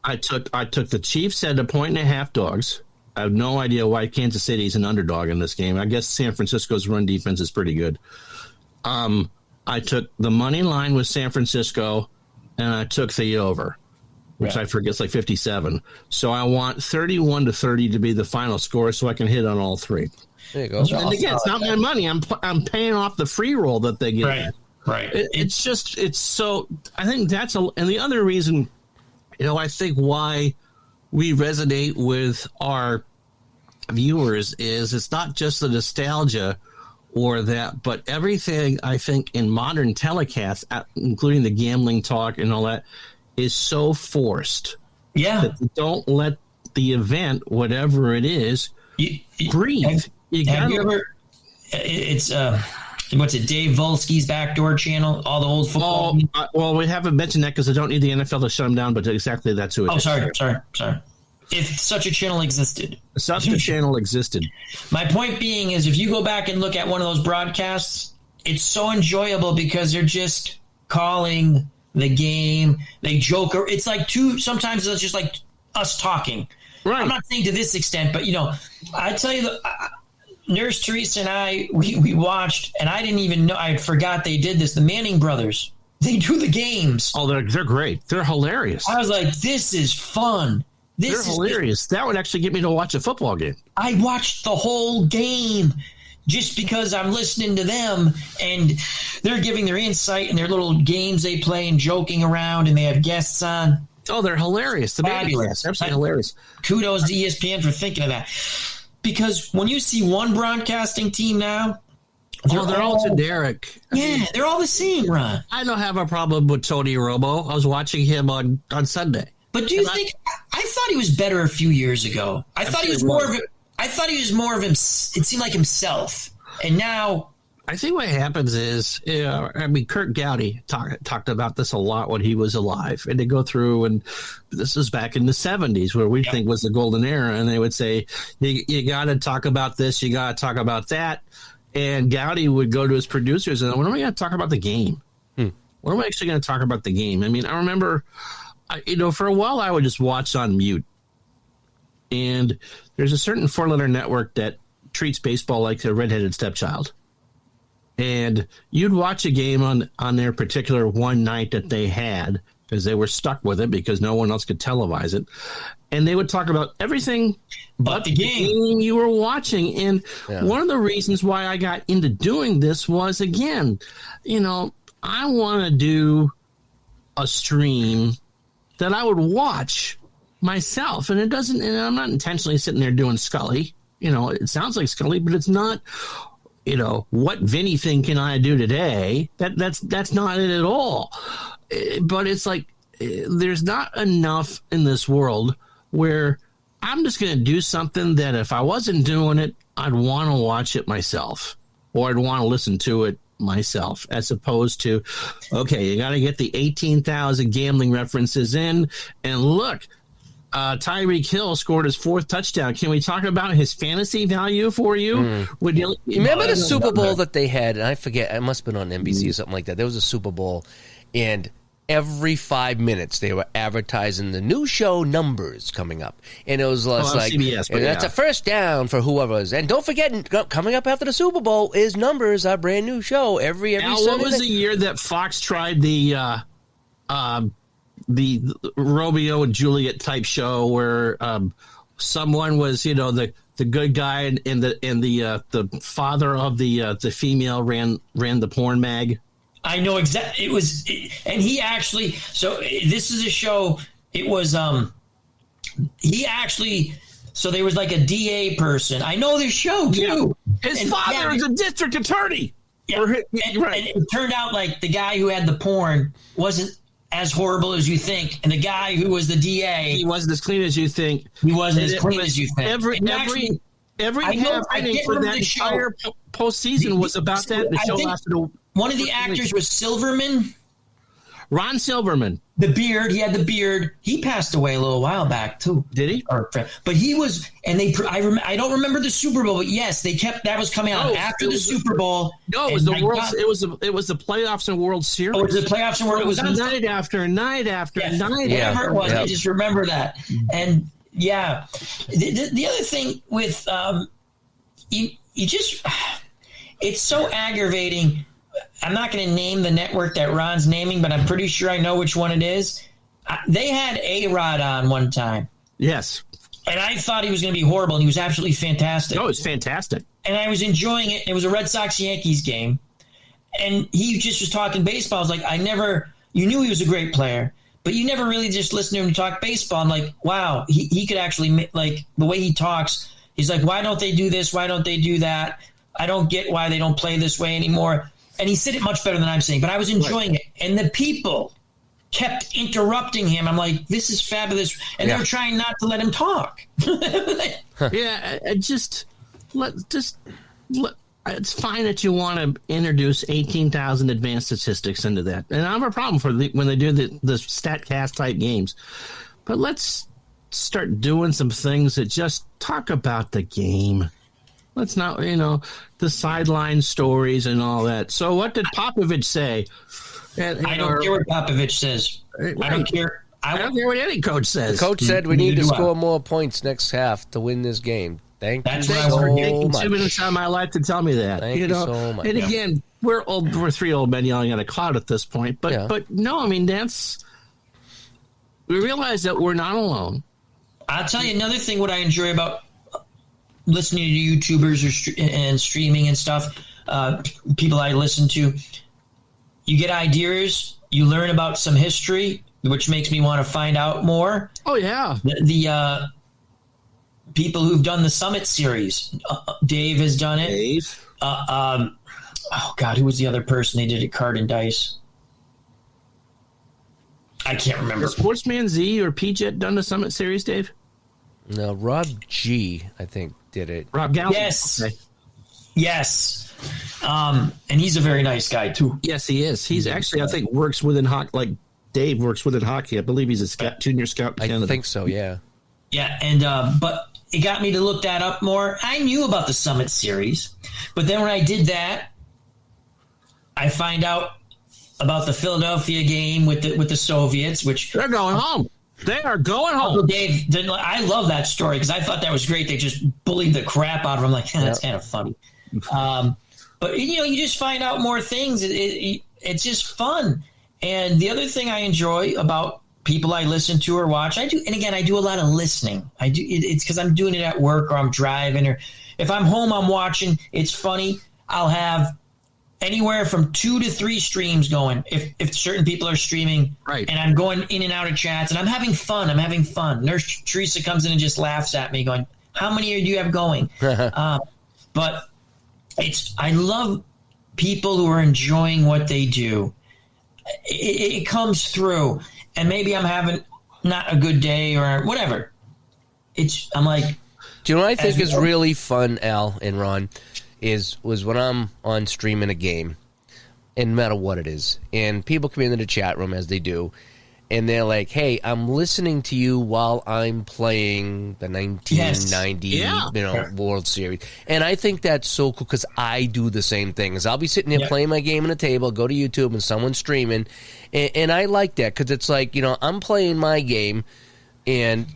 I took the Chiefs at 1.5 dogs. I have no idea why Kansas City's an underdog in this game. I guess San Francisco's run defense is pretty good. I took the money line with San Francisco, and I took the over, which I forget is 57. So I want 31-30 to be the final score so I can hit on all three. There you go. And again, it's not my money. I'm paying off the free roll that they get. Right. It's so – I think that's – and the other reason, I think why – we resonate with our viewers is it's not just the nostalgia or that, but everything I think in modern telecasts, including the gambling talk and all that, is so forced. Yeah. That they don't let the event, whatever it is, breathe. Have you ever, it's, what's it, Dave Volsky's Backdoor Channel, all the old football? Well, we haven't mentioned that because I don't need the NFL to shut them down, but exactly that's who it is. Sorry. If such a channel existed. Such a channel existed. My point being is if you go back and look at one of those broadcasts it's so enjoyable because they're just calling the game. They joke. It's like sometimes it's just like us talking. Right. I'm not saying to this extent, but, I tell you, Nurse Teresa and I, we watched, and I didn't even know, I forgot they did this. The Manning brothers, they do the games. Oh, they're great. They're hilarious. I was like, this is fun. They're hilarious. That would actually get me to watch a football game. I watched the whole game just because I'm listening to them, and they're giving their insight and their little games they play and joking around, and they have guests on. Oh, they're hilarious. The Fabulous. Absolutely hilarious. Kudos to ESPN for thinking of that. Because when you see one broadcasting team now, they're all generic. Yeah, they're all the same, Ron. I don't have a problem with Tony Romo. I was watching him on Sunday. But do you think I thought he was better a few years ago? I thought he was more of him. It seemed like himself. And now I think what happens is, Kurt Gowdy talked about this a lot when he was alive, and they go through, and this is back in the 70s where we think was the golden era, and they would say, you got to talk about this, you got to talk about that, and Gowdy would go to his producers and, when are we going to talk about the game? When are we actually going to talk about the game? I mean, I remember, for a while I would just watch on mute, and there's a certain four-letter network that treats baseball like a redheaded stepchild. And you'd watch a game on their particular one night that they had because they were stuck with it because no one else could televise it. And they would talk about everything but the game you were watching. And one of the reasons why I got into doing this was, again, I want to do a stream that I would watch myself. And I'm not intentionally sitting there doing Scully. It sounds like Scully, but it's not. What Vinny thing can I do today? That's not it at all. But it's like there's not enough in this world where I'm just going to do something that if I wasn't doing it, I'd want to watch it myself, or I'd want to listen to it myself, as opposed to, okay, you got to get the 18,000 gambling references in, and look, Tyreek Hill scored his fourth touchdown. Can we talk about his fantasy value for you? Would you remember the Super Bowl that they had? And I forget, it must have been on NBC or something like that. There was a Super Bowl, and every 5 minutes they were advertising the new show Numbers coming up. And it was like, CBS, and that's a first down for whoever is. And don't forget, coming up after the Super Bowl is Numbers, our brand new show. Every now, Sunday what was the year that Fox tried the Romeo and Juliet type show where someone was, the good guy and the father of the female ran the porn mag? I know exactly. It was, and he actually. So this is a show. It was he actually. So there was like a DA person. I know this show too. Yeah. His father is a district attorney. Yeah. And it turned out like the guy who had the porn wasn't as horrible as you think, and the guy who was the DA, he wasn't as clean as you think. He wasn't as clean as you think. Every happening for that entire postseason was about that. The show lasted one of the actors was Silverman. Ron Silverman. The beard. He had the beard. He passed away a little while back too. Did he? But he was, and I don't remember the Super Bowl, but yes, they kept that was coming out after the Super Bowl. No, it was the World. It was the playoffs and World Series. Oh, it was the playoffs and World. It was night after night after night. Whatever it was, I just remember that. And the other thing with you just, it's so aggravating. I'm not going to name the network that Ron's naming, but I'm pretty sure I know which one it is. They had A-Rod on one time. Yes. And I thought he was going to be horrible, and he was absolutely fantastic. No, it was fantastic. And I was enjoying it. It was a Red Sox-Yankees game. And he just was talking baseball. I was like, you knew he was a great player, but you never really just listened to him talk baseball. I'm like, wow, he could actually, like, the way he talks, he's like, why don't they do this? Why don't they do that? I don't get why they don't play this way anymore. And he said it much better than I'm saying, but I was enjoying it. And the people kept interrupting him. I'm like, this is fabulous. And they were trying not to let him talk. It's fine that you want to introduce 18,000 advanced statistics into that. And I have a problem when they do the StatCast type games. But let's start doing some things that just talk about the game. Let's not, the sideline stories and all that. So what did Popovich say? I don't care what Popovich says. Right. I don't care. I don't care what any coach says. The coach said we need to Neither do I. score more points next half to win this game. That's you what I so was Taking much. 2 minutes out of my life to tell me that. Thank you so much. And again, we're 3 old men yelling at a cloud at this point. But no, I mean, we realize that we're not alone. I'll tell you another thing. What I enjoy about listening to YouTubers and streaming and stuff, people I listen to, you get ideas, you learn about some history, which makes me want to find out more. Oh yeah, The people who've done the Summit series, Dave has done it. Dave. Oh God, who was the other person they did at Card and Dice? I can't remember. Has Sportsman Z or PJet done the Summit series, Dave? No, Rob G, I think, did it. Rob Gallen? Yes. Okay. Yes. And he's a very nice guy too. Yes, he is. He's actually, I think, works within hockey. Like Dave works within hockey. I believe he's a junior scout in Canada. I think so, yeah. Yeah, and but it got me to look that up more. I knew about the Summit series, but then when I did that, I find out about the Philadelphia game with the Soviets, which They're going home. They are going Uncle home. Dave, I love that story because I thought that was great. They just bullied the crap out of him. Like, that's kind of funny. But you just find out more things. It's just fun. And the other thing I enjoy about people I listen to or watch, I do a lot of listening. It's because I'm doing it at work or I'm driving, or if I'm home, I'm watching. It's funny. I'll have anywhere from 2 to 3 streams going if certain people are streaming, Right. and I'm going in and out of chats and I'm having fun. Nurse Teresa comes in and just laughs at me going, how many do you have going? But I love people who are enjoying what they do. It comes through, and maybe I'm having not a good day or whatever. I'm like, Do you know what I think is really fun, Al and Ron, was when I'm on streaming a game, and no matter what it is, and people come into the chat room as they do, and they're like, hey, I'm listening to you while I'm playing the 1990 World Series. And I think that's so cool because I do the same thing. Is I'll be sitting here playing my game on the table, go to YouTube, and someone's streaming. And I like that because it's like, I'm playing my game, and,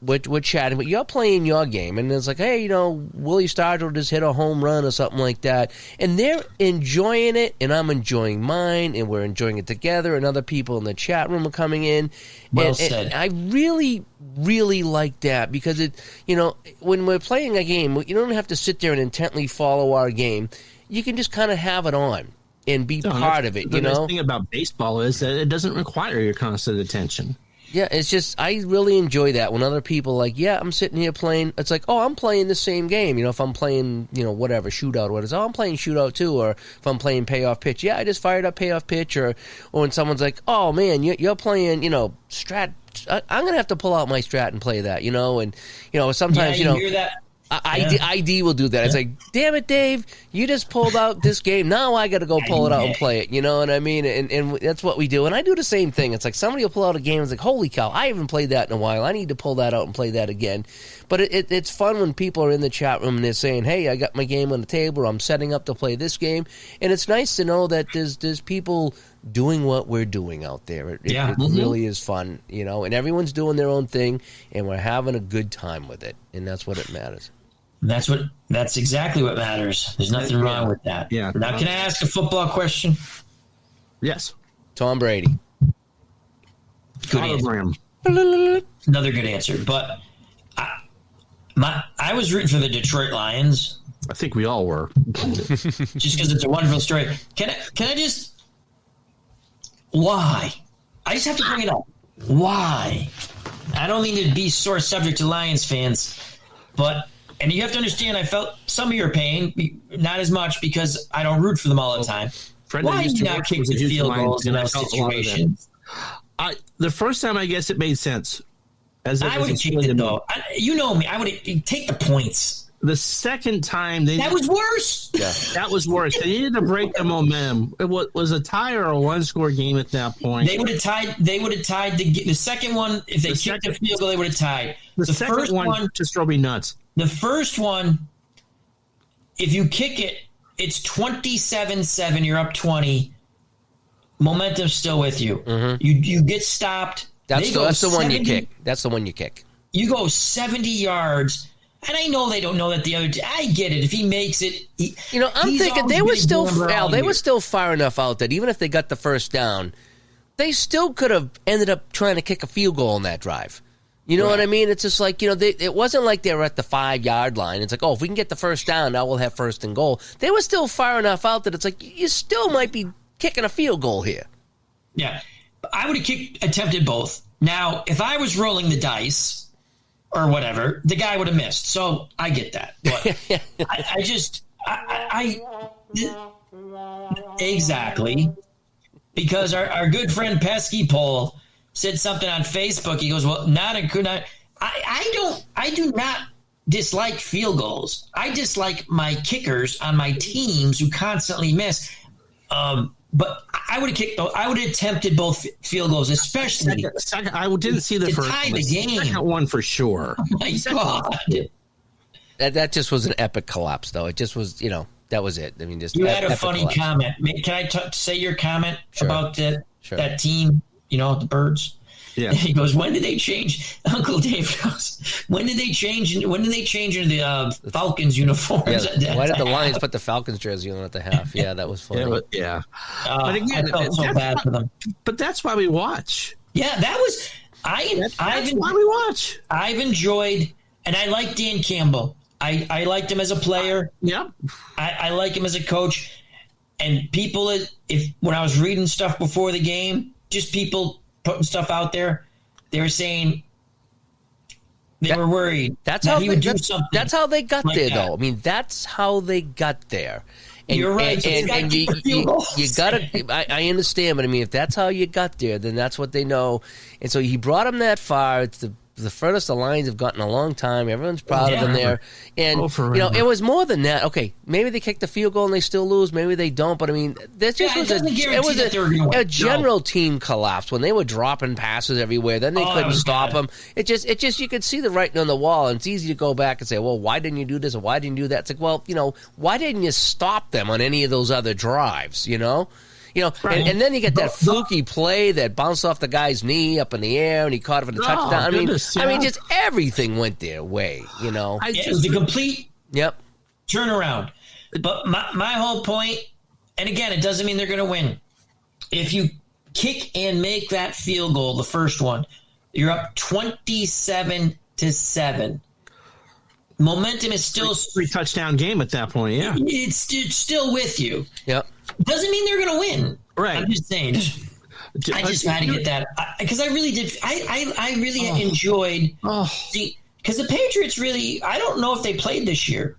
we're chatting, but you're playing your game. And it's like, hey, Willie Stargell just hit a home run or something like that. And they're enjoying it, and I'm enjoying mine, and we're enjoying it together, and other people in the chat room are coming in. Well said. And I really, really like that because, when we're playing a game, you don't have to sit there and intently follow our game. You can just kind of have it on and be part of it, The nice thing about baseball is that it doesn't require your constant attention. Yeah, it's just, I really enjoy that when other people like, I'm sitting here playing, it's like, I'm playing the same game. If I'm playing, whatever, shootout, what is, I'm playing shootout too. Or if I'm playing payoff pitch, I just fired up payoff pitch. Or when someone's like, oh man, you're playing, strat, I'm going to have to pull out my strat and play that, and, sometimes, you hear that. ID will do that. It's like, damn it, Dave, you just pulled out this game. Now I got to go pull it out and play it. You know what I mean? And that's what we do. And I do the same thing. It's like somebody will pull out a game. It's like, holy cow, I haven't played that in a while. I need to pull that out and play that again. But it's fun when people are in the chat room and they're saying, hey, I got my game on the table. Or I'm setting up to play this game. And it's nice to know that there's people doing what we're doing out there. It really is fun, and everyone's doing their own thing, and we're having a good time with it. And that's what it matters. That's exactly what matters. There's nothing wrong with that. Yeah. Now, can I ask a football question? Yes. Tom Brady. Good answer. Another good answer. But I was rooting for the Detroit Lions. I think we all were. Just because it's a wonderful story. Can I just... Why? I just have to bring it up. Why? I don't mean to be sore subject to Lions fans, but... And you have to understand, I felt some of your pain, not as much because I don't root for them all the time. Why do you not kick the field goals in those situations? The first time, I guess it made sense. I would have kicked it, though. You know me. I would have take the points. The second time, that was worse. Yeah, that was worse. They needed to break the momentum. It was a tie or a one-score game at that point. They would have tied. They would have tied the second one. If they kicked the field goal, they would have tied. The second first one just drove me nuts. The first one, if you kick it, it's 27-7. You're up 20. Momentum's still with you. You get stopped. That's the one you kick. That's the one you kick. You go 70 yards. And I know they don't know that the other. I get it. If he makes it, I'm thinking they were still far enough out that even if they got the first down, they still could have ended up trying to kick a field goal on that drive. You know what I mean? It's just like it wasn't like they were at the 5-yard line. It's like, oh, if we can get the first down, now we'll have first and goal. They were still far enough out that it's like you still might be kicking a field goal here. Yeah, I would have attempted both. Now, if I was rolling the dice or whatever, the guy would have missed. So I get that. But exactly, because our good friend Pesky Pole said something on Facebook. He goes, well, I do not dislike field goals. I dislike my kickers on my teams who constantly miss. But I would have attempted both field goals, especially. I didn't see the to first tie one. the game. Second one for sure. Oh my God. That just was an epic collapse, though. It just was, that was it. I mean, just you had a funny collapse. comment. Can I say your comment about that team? The Birds. Yeah. He goes, when did they change? Uncle Dave goes, when did they change into the Falcons uniforms? Yeah. Why did the Lions put the Falcons jersey on at the half? Yeah, that was funny. Yeah. But again, I felt so bad for them. But that's why we watch. Yeah, that was that's why we watch. I've enjoyed, and I like Dan Campbell. I liked him as a player. Yep. I like him as a coach. And people, when I was reading stuff before the game, just people putting stuff out there, they were saying they were worried that he would do something. That's how they got like there, that. though. I mean, that's how they got there. And, You're right. And you got to. I understand, but I mean, if that's how you got there, then that's what they know. And so he brought them that far. It's the furthest the Lions have gotten in a long time. Everyone's proud of them there. And it was more than that. Okay, maybe they kick the field goal and they still lose. Maybe they don't. But I mean, that just was a general team collapse when they were dropping passes everywhere. Then they couldn't stop them. It just you could see the writing on the wall, and it's easy to go back and say, well, why didn't you do this or why didn't you do that? It's like, well, why didn't you stop them on any of those other drives? Right. And then you get that fluky play that bounced off the guy's knee up in the air, and he caught it for the touchdown. I mean, just everything went their way. It was a complete turnaround. But my whole point, and again, it doesn't mean they're going to win. If you kick and make that field goal, the first one, you're up 27-7. Momentum is still 3-touchdown game at that point. Yeah, it's still with you. Yep. Doesn't mean they're going to win. Right. I'm just saying. I just had to get that because I really did. I really enjoyed because the Patriots really. I don't know if they played this year.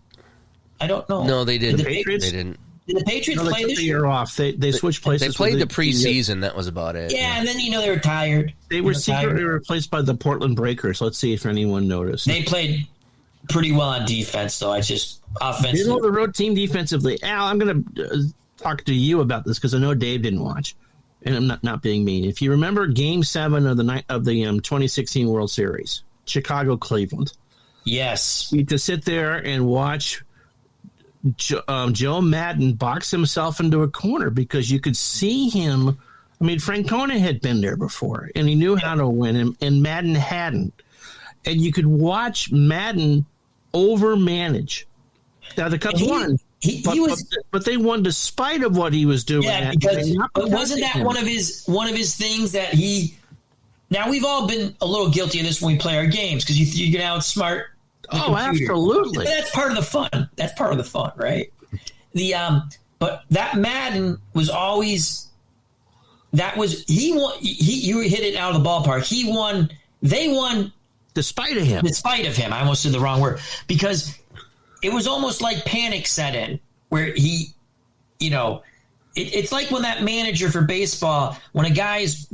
I don't know. No, they didn't. They didn't. Did the Patriots play this year? Off. They switched places. They played the preseason. That was about it. Yeah, and then they were tired. They were secretly replaced by the Portland Breakers. Let's see if anyone noticed. They played pretty well on defense, though. I just offensively. The road team defensively. Al, I'm going to talk to you about this because I know Dave didn't watch, and I'm not being mean. If you remember Game 7 of the 2016 World Series, Chicago-Cleveland. Yes. You had to sit there and watch Joe Madden box himself into a corner because you could see him. I mean, Francona had been there before, and he knew how to win, and Madden hadn't. And you could watch Madden overmanage. Now, the Cubs won. But they won despite of what he was doing. Yeah, but wasn't that one of his things that he? Now we've all been a little guilty of this when we play our games because you can outsmart. Oh, absolutely. That's part of the fun. That's part of the fun, right? But that Madden was always. That was he won. You hit it out of the ballpark. He won. They won despite of him. Despite of him, I almost said the wrong word because. It was almost like panic set in where he, it's like when that manager for baseball, when a guy's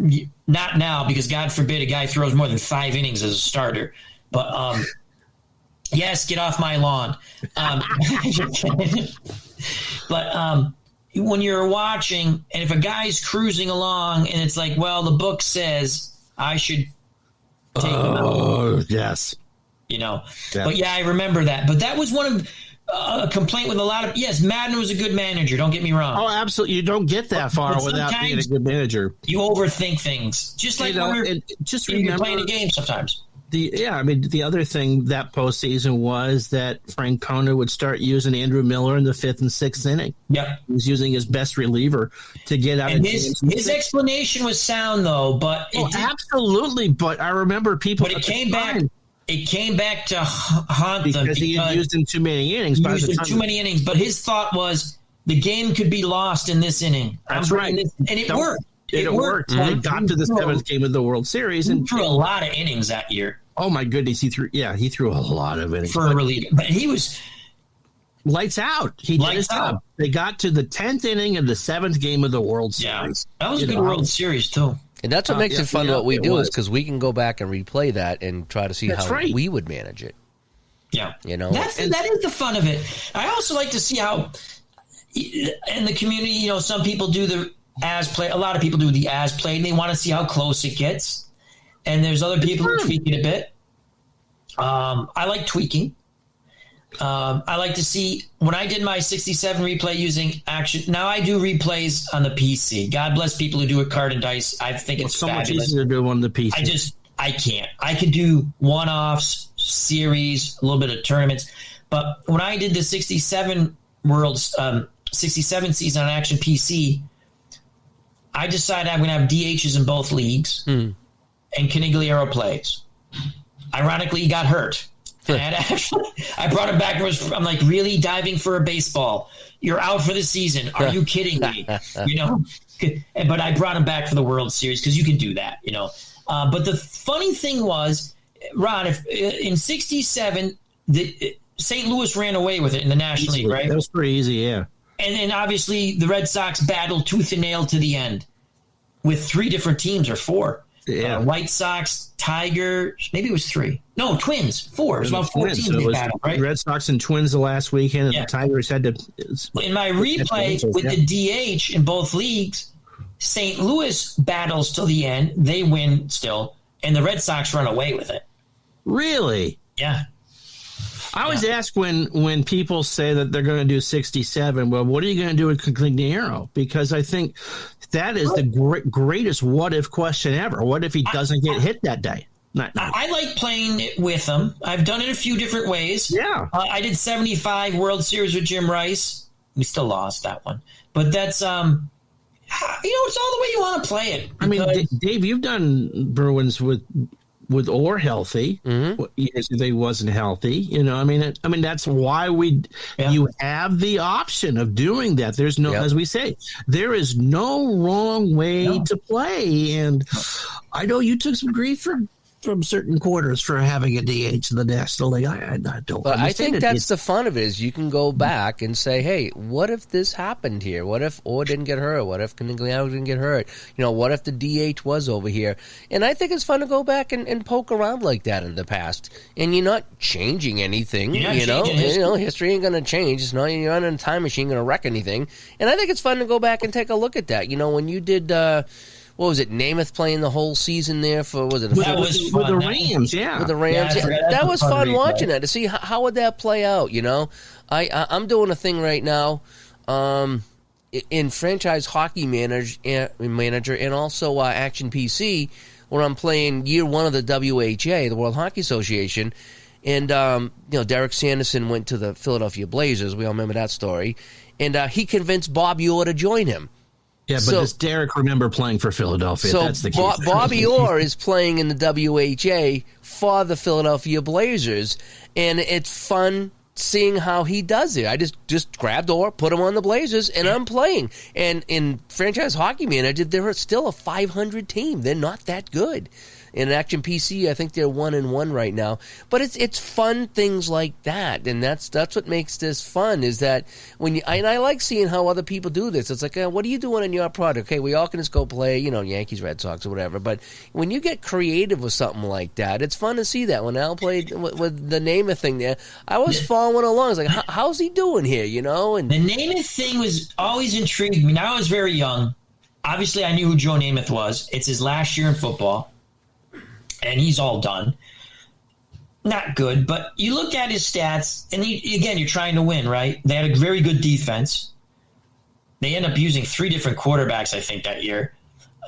not now, because God forbid a guy throws more than 5 innings as a starter, but yes, get off my lawn. But when you're watching and if a guy's cruising along and it's like, well, the book says I should take him out. Oh, yes. But yeah, I remember that. But that was one of a complaint with a lot of, yes, Madden was a good manager. Don't get me wrong. Oh, absolutely. You don't get that far without being a good manager. You overthink things, just like when you're playing a game sometimes. The other thing that postseason was that Frank Kona would start using Andrew Miller in the 5th and 6th inning. Yep. He was using his best reliever to get out and of his explanation was sound, though, but absolutely. But I remember people. But it came back. It came back to haunt them because he had used in too many innings. But his thought was the game could be lost in this inning. That's right, and it worked. It worked. He got to the 7th game of the World Series and threw a lot of innings that year. Oh my goodness, he threw a lot of innings for a reliever. But he was lights out. He did his job. They got to the 10th inning of the 7th game of the World Series. That was a good World Series too. And that's what makes it fun. What we do is because we can go back and replay that and try to see how we would manage it. Yeah, that is the fun of it. I also like to see how in the community, some people do the as play. A lot of people do the as played, and they want to see how close it gets. And there's other people who tweak it a bit. I like tweaking. I like to see when I did my 67 replay using action. Now I do replays on the PC. God bless people who do it card and dice. I think it's so fabulous. much easier to do on the PC. I can't. I could do one-offs, series, a little bit of tournaments. But when I did the 67 67 season on Action PC, I decided I'm going to have DHs in both leagues, and Canigliaro plays. Ironically, he got hurt. And actually, I brought him back. I'm like, really diving for a baseball? You're out for the season. Are you kidding me? But I brought him back for the World Series because you can do that, But the funny thing was, Ron, if in '67, St. Louis ran away with it in the National League, right? That was pretty easy, yeah. And then obviously the Red Sox battled tooth and nail to the end with 3 different teams or 4. Yeah. White Sox, Tigers, maybe it was 3. No, Twins, 4. It was about 4 teams they battled, right? Red Sox and Twins the last weekend, and the Tigers had to. In my replay with the DH in both leagues, St. Louis battles till the end. They win still, and the Red Sox run away with it. Really? Yeah. I always ask when people say that they're going to do 67, well, what are you going to do with Canigliaro? Because I think that is the greatest what-if question ever. What if he doesn't get hit that day? I like playing it with him. I've done it a few different ways. Yeah. I did 75 World Series with Jim Rice. We still lost that one. But that's, it's all the way you want to play it. I mean, Dave, you've done Bruins with or healthy. They wasn't healthy. I mean, that's why you have the option of doing that. There's no, as we say, there is no wrong way to play. And I know you took some grief from certain quarters for having a DH in the National League. I don't. But I think that's the fun of it is you can go back and say, hey, what if this happened here? What if Orr didn't get hurt? What if Canigliaro didn't get hurt? What if the DH was over here? And I think it's fun to go back and poke around like that in the past. And you're not changing anything. History ain't going to change. It's not you're not in a time machine going to wreck anything. And I think it's fun to go back and take a look at that. When you did. What was it? Namath playing the whole season there for with the Rams, yeah. With the Rams, that was fun watching that to see how would that play out. I'm doing a thing right now, in franchise hockey manager and also Action PC, where I'm playing year 1 of the WHA, the World Hockey Association, and Derek Sanderson went to the Philadelphia Blazers. We all remember that story, and he convinced Bobby Orr to join him. Yeah, but does Derek remember playing for Philadelphia? So that's the key. Bobby Orr is playing in the WHA for the Philadelphia Blazers, and it's fun seeing how he does it. I just grabbed Orr, put him on the Blazers, and I'm playing. And in Franchise Hockey Manager, they're still a 500 team. They're not that good. In Action PC, I think they're 1-1 right now. But it's fun things like that, and that's what makes this fun. Is that and I like seeing how other people do this. It's like, what are you doing in your product? Okay, we all can just go play, Yankees, Red Sox, or whatever. But when you get creative with something like that, it's fun to see that. When Al played with the Namath thing there, I was following along. It's like, how's he doing here? And the Namath thing was always intrigued me. Now I was very young. Obviously, I knew who Joe Namath was. It's his last year in football. And he's all done. not good, but you look at his stats, and again, you're trying to win, right? They had a very good defense. They end up using 3 different quarterbacks, I think, that year.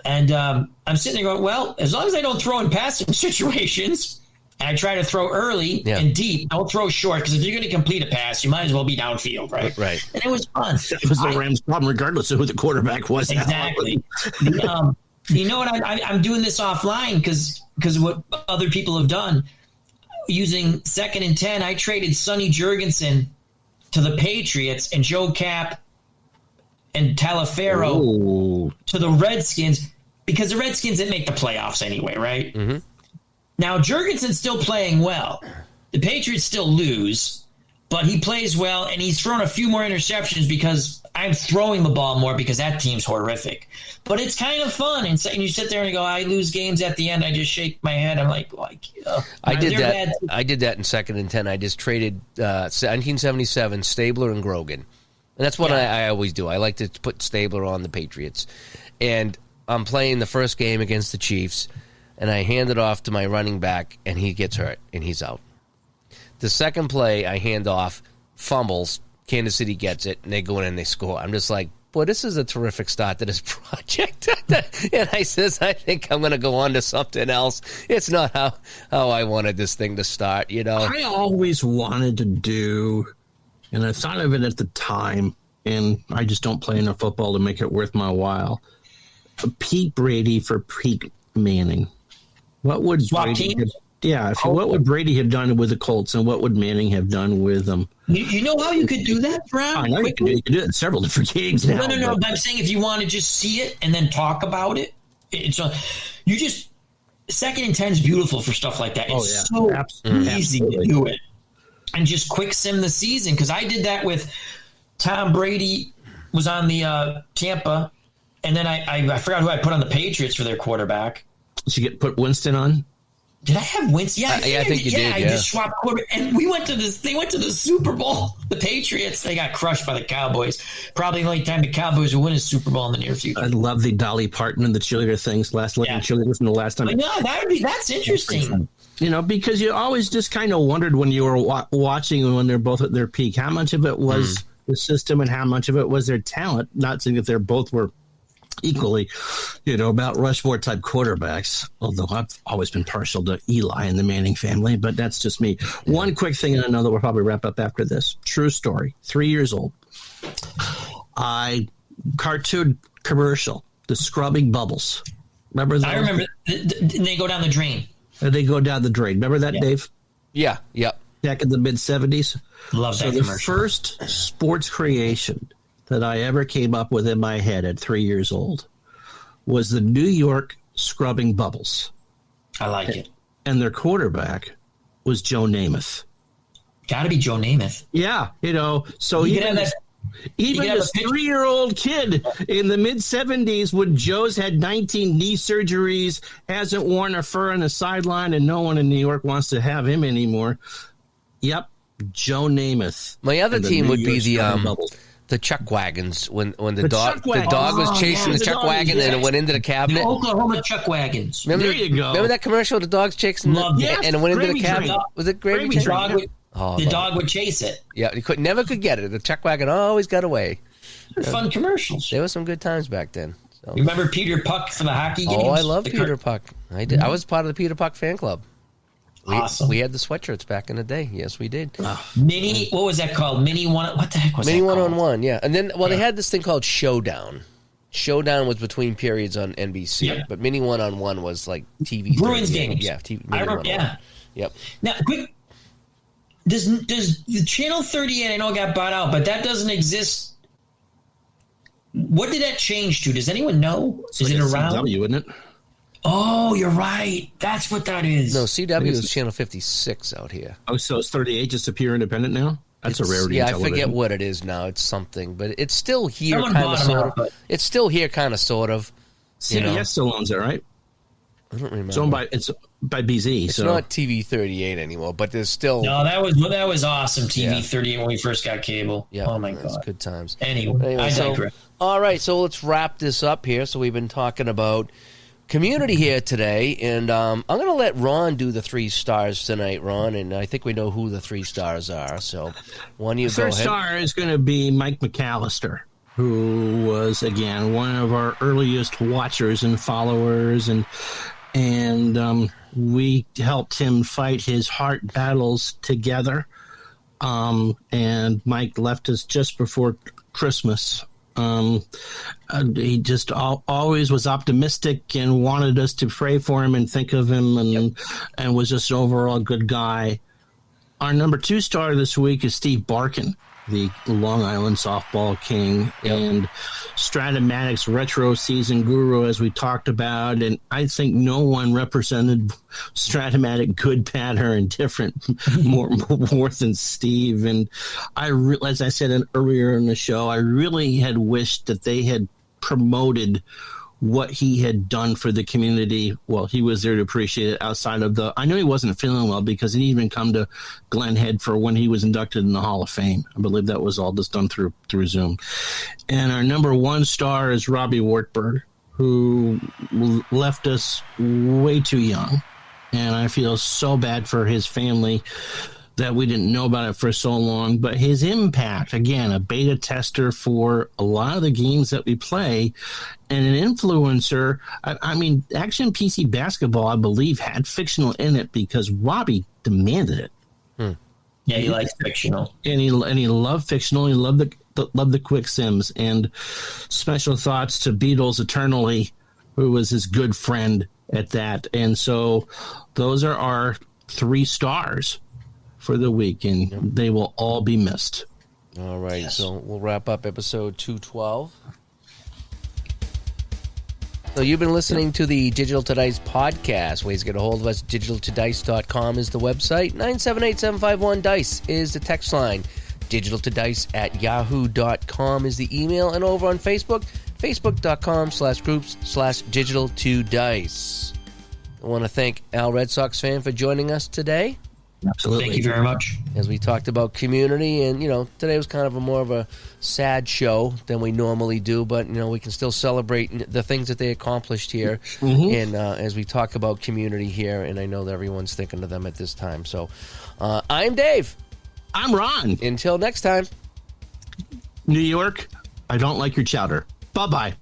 And I'm sitting there going, well, as long as I don't throw in passing situations, and I try to throw early and deep, don't throw short, because if you're going to complete a pass, you might as well be downfield, right? Right. And it was fun. That was the Rams' problem, regardless of who the quarterback was. Exactly. You know what? I'm doing this offline because of what other people have done. Using 2nd and 10, I traded Sonny Jurgensen to the Patriots and Joe Cap and Talaferro to the Redskins, because the Redskins didn't make the playoffs anyway, right? Mm-hmm. Now, Jurgensen's still playing well. The Patriots still lose, but he plays well, and he's thrown a few more interceptions because I'm throwing the ball more because that team's horrific. But it's kind of fun. And you sit there and you go, I lose games at the end. I just shake my head. I'm like I did that. I did that in 2nd and 10. I just traded 1977 Stabler and Grogan. And that's what I always do. I like to put Stabler on the Patriots. And I'm playing the first game against the Chiefs, and I hand it off to my running back, and he gets hurt, and he's out. The second play, I hand off, fumbles, Kansas City gets it, and they go in and they score. I'm just like, boy, this is a terrific start to this project. And I says, I think I'm going to go on to something else. It's not how I wanted this thing to start, you know. I always wanted to do, and I thought of it at the time, and I just don't play enough football to make it worth my while. Pete Brady for Pete Manning. What would Brady have, what would Brady have done with the Colts, and what would Manning have done with them? You know how you could do that, Brad? I know you can do it in several different gigs now. No. But I'm saying if you want to just see it and then talk about it, you just 2nd and 10 is beautiful for stuff like that. It's so easy to do it, and just quick sim the season, because I did that with Tom Brady was on the Tampa, and then I forgot who I put on the Patriots for their quarterback. Did you put Winston on? Did I have Winston? Yeah, I think you did. I just swapped quarterback, and we went to this. They went to the Super Bowl. The Patriots, they got crushed by the Cowboys. Probably the only time the Cowboys will win a Super Bowl in the near future. I love the Dolly Parton and the cheerleader things. Cheerleaders from the last time. No, that's interesting. You know, because you always just kind of wondered when you were watching when they're both at their peak, how much of it was the system and how much of it was their talent. Not saying that they're both were equally, Mount Rushmore type quarterbacks, although I've always been partial to Eli and the Manning family, but that's just me. One quick thing, and I know that we'll probably wrap up after this. True story. 3 years old. Cartoon commercial, the scrubbing bubbles. Remember that? I remember. They go down the drain. They go down the drain. Remember that, Dave? Yeah, yep. Back in the mid-'70s? Love that commercial. The commercial. first sports creation that I ever came up with in my head at 3 years old was the New York scrubbing bubbles. I like it. And their quarterback was Joe Namath. Got to be Joe Namath. Yeah, so even this 3-year-old kid in the mid-'70s when Joe's had 19 knee surgeries, hasn't worn a fur on the sideline, and no one in New York wants to have him anymore. Yep, Joe Namath. My other team would be the chuck wagons when the dog was chasing the chuck wagon and it went into the cabinet. The Oklahoma chuck wagons. There you go. Remember that commercial? The dog's chasing and it went into the cabinet. Was it Gravy Train? The dog would chase it. Yeah, he never could get it. The chuck wagon always got away. Fun commercials. There were some good times back then. So. You remember Peter Puck from the hockey games? Oh, I love Peter Puck. I did. I was part of the Peter Puck fan club. Awesome. We had the sweatshirts back in the day. Yes, we did. Mini, what was that called? Mini one. What the heck was Mini that called? Mini 1-on-1, yeah. And then, they had this thing called Showdown. Showdown was between periods on NBC, but Mini 1-on-1 was like TV. Bruins games. Yeah, TV. I remember. Yeah. Yep. Now, quick. Does the Channel 38? I know it got bought out, but that doesn't exist. What did that change to? Does anyone know? Is it around? CW, isn't it? Oh, you're right. That's what that is. No, CW is Channel 56 out here. Oh, so it's 38 just a pure independent now? That's a rarity. Yeah, I forget what it is now. It's something, but it's still here, kind of, sort of. It's still here, kind of, sort of. CBS still owns it, right? I don't remember. It's by BZ. It's not TV 38 anymore, but there's still. No, that was awesome. TV 38 when we first got cable. Yeah, oh my god, good times. Anyway, I digress. All right, so let's wrap this up here. So we've been talking about community here today, and I'm going to let Ron do the 3 stars tonight, Ron, and I think we know who the 3 stars are. So, one of you go ahead. First star is going to be Mike McAllister, who was, again, one of our earliest watchers and followers, and we helped him fight his heart battles together. And Mike left us just before Christmas. He just always was optimistic and wanted us to pray for him and think of him, and was just an overall good guy. Our number 2 star this week is Steve Barkin, the Long Island softball king, and Stratomatic's retro season guru, as we talked about. And I think no one represented Stratomatic, good, bad, or indifferent more than Steve. And as I said earlier in the show, I really had wished that they had promoted what he had done for the community. Well, he was there to appreciate it outside of I know he wasn't feeling well because he didn't even come to Glen Head for when he was inducted in the Hall of Fame. I believe that was all just done through Zoom. And our number 1 star is Robbie Wartburg, who left us way too young. And I feel so bad for his family that we didn't know about it for so long. But his impact, again, a beta tester for a lot of the games that we play, and an influencer. I mean, Action PC Basketball, I believe, had fictional in it because Robbie demanded it. Yeah, he likes fictional. And he loved fictional. He loved the quick sims. And special thoughts to Beatles Eternally, who was his good friend at that. And so those are our 3 stars for the week, and they will all be missed. All right, Yes. So we'll wrap up episode 212. So you've been listening to the Digital to Dice podcast. Ways to get a hold of us, digitaltodice.com is the website. 978-751-DICE is the text line. digitaltodice@yahoo.com is the email. And over on Facebook, facebook.com/groups/digital2dice. I want to thank Al RedSox Fan for joining us today. Absolutely. Thank you very much. As we talked about community, and today was kind of more of a sad show than we normally do, but we can still celebrate the things that they accomplished here. And as we talk about community here, and I know that everyone's thinking of them at this time. So I'm Dave. I'm Ron. Until next time. New York, I don't like your chowder. Bye-bye.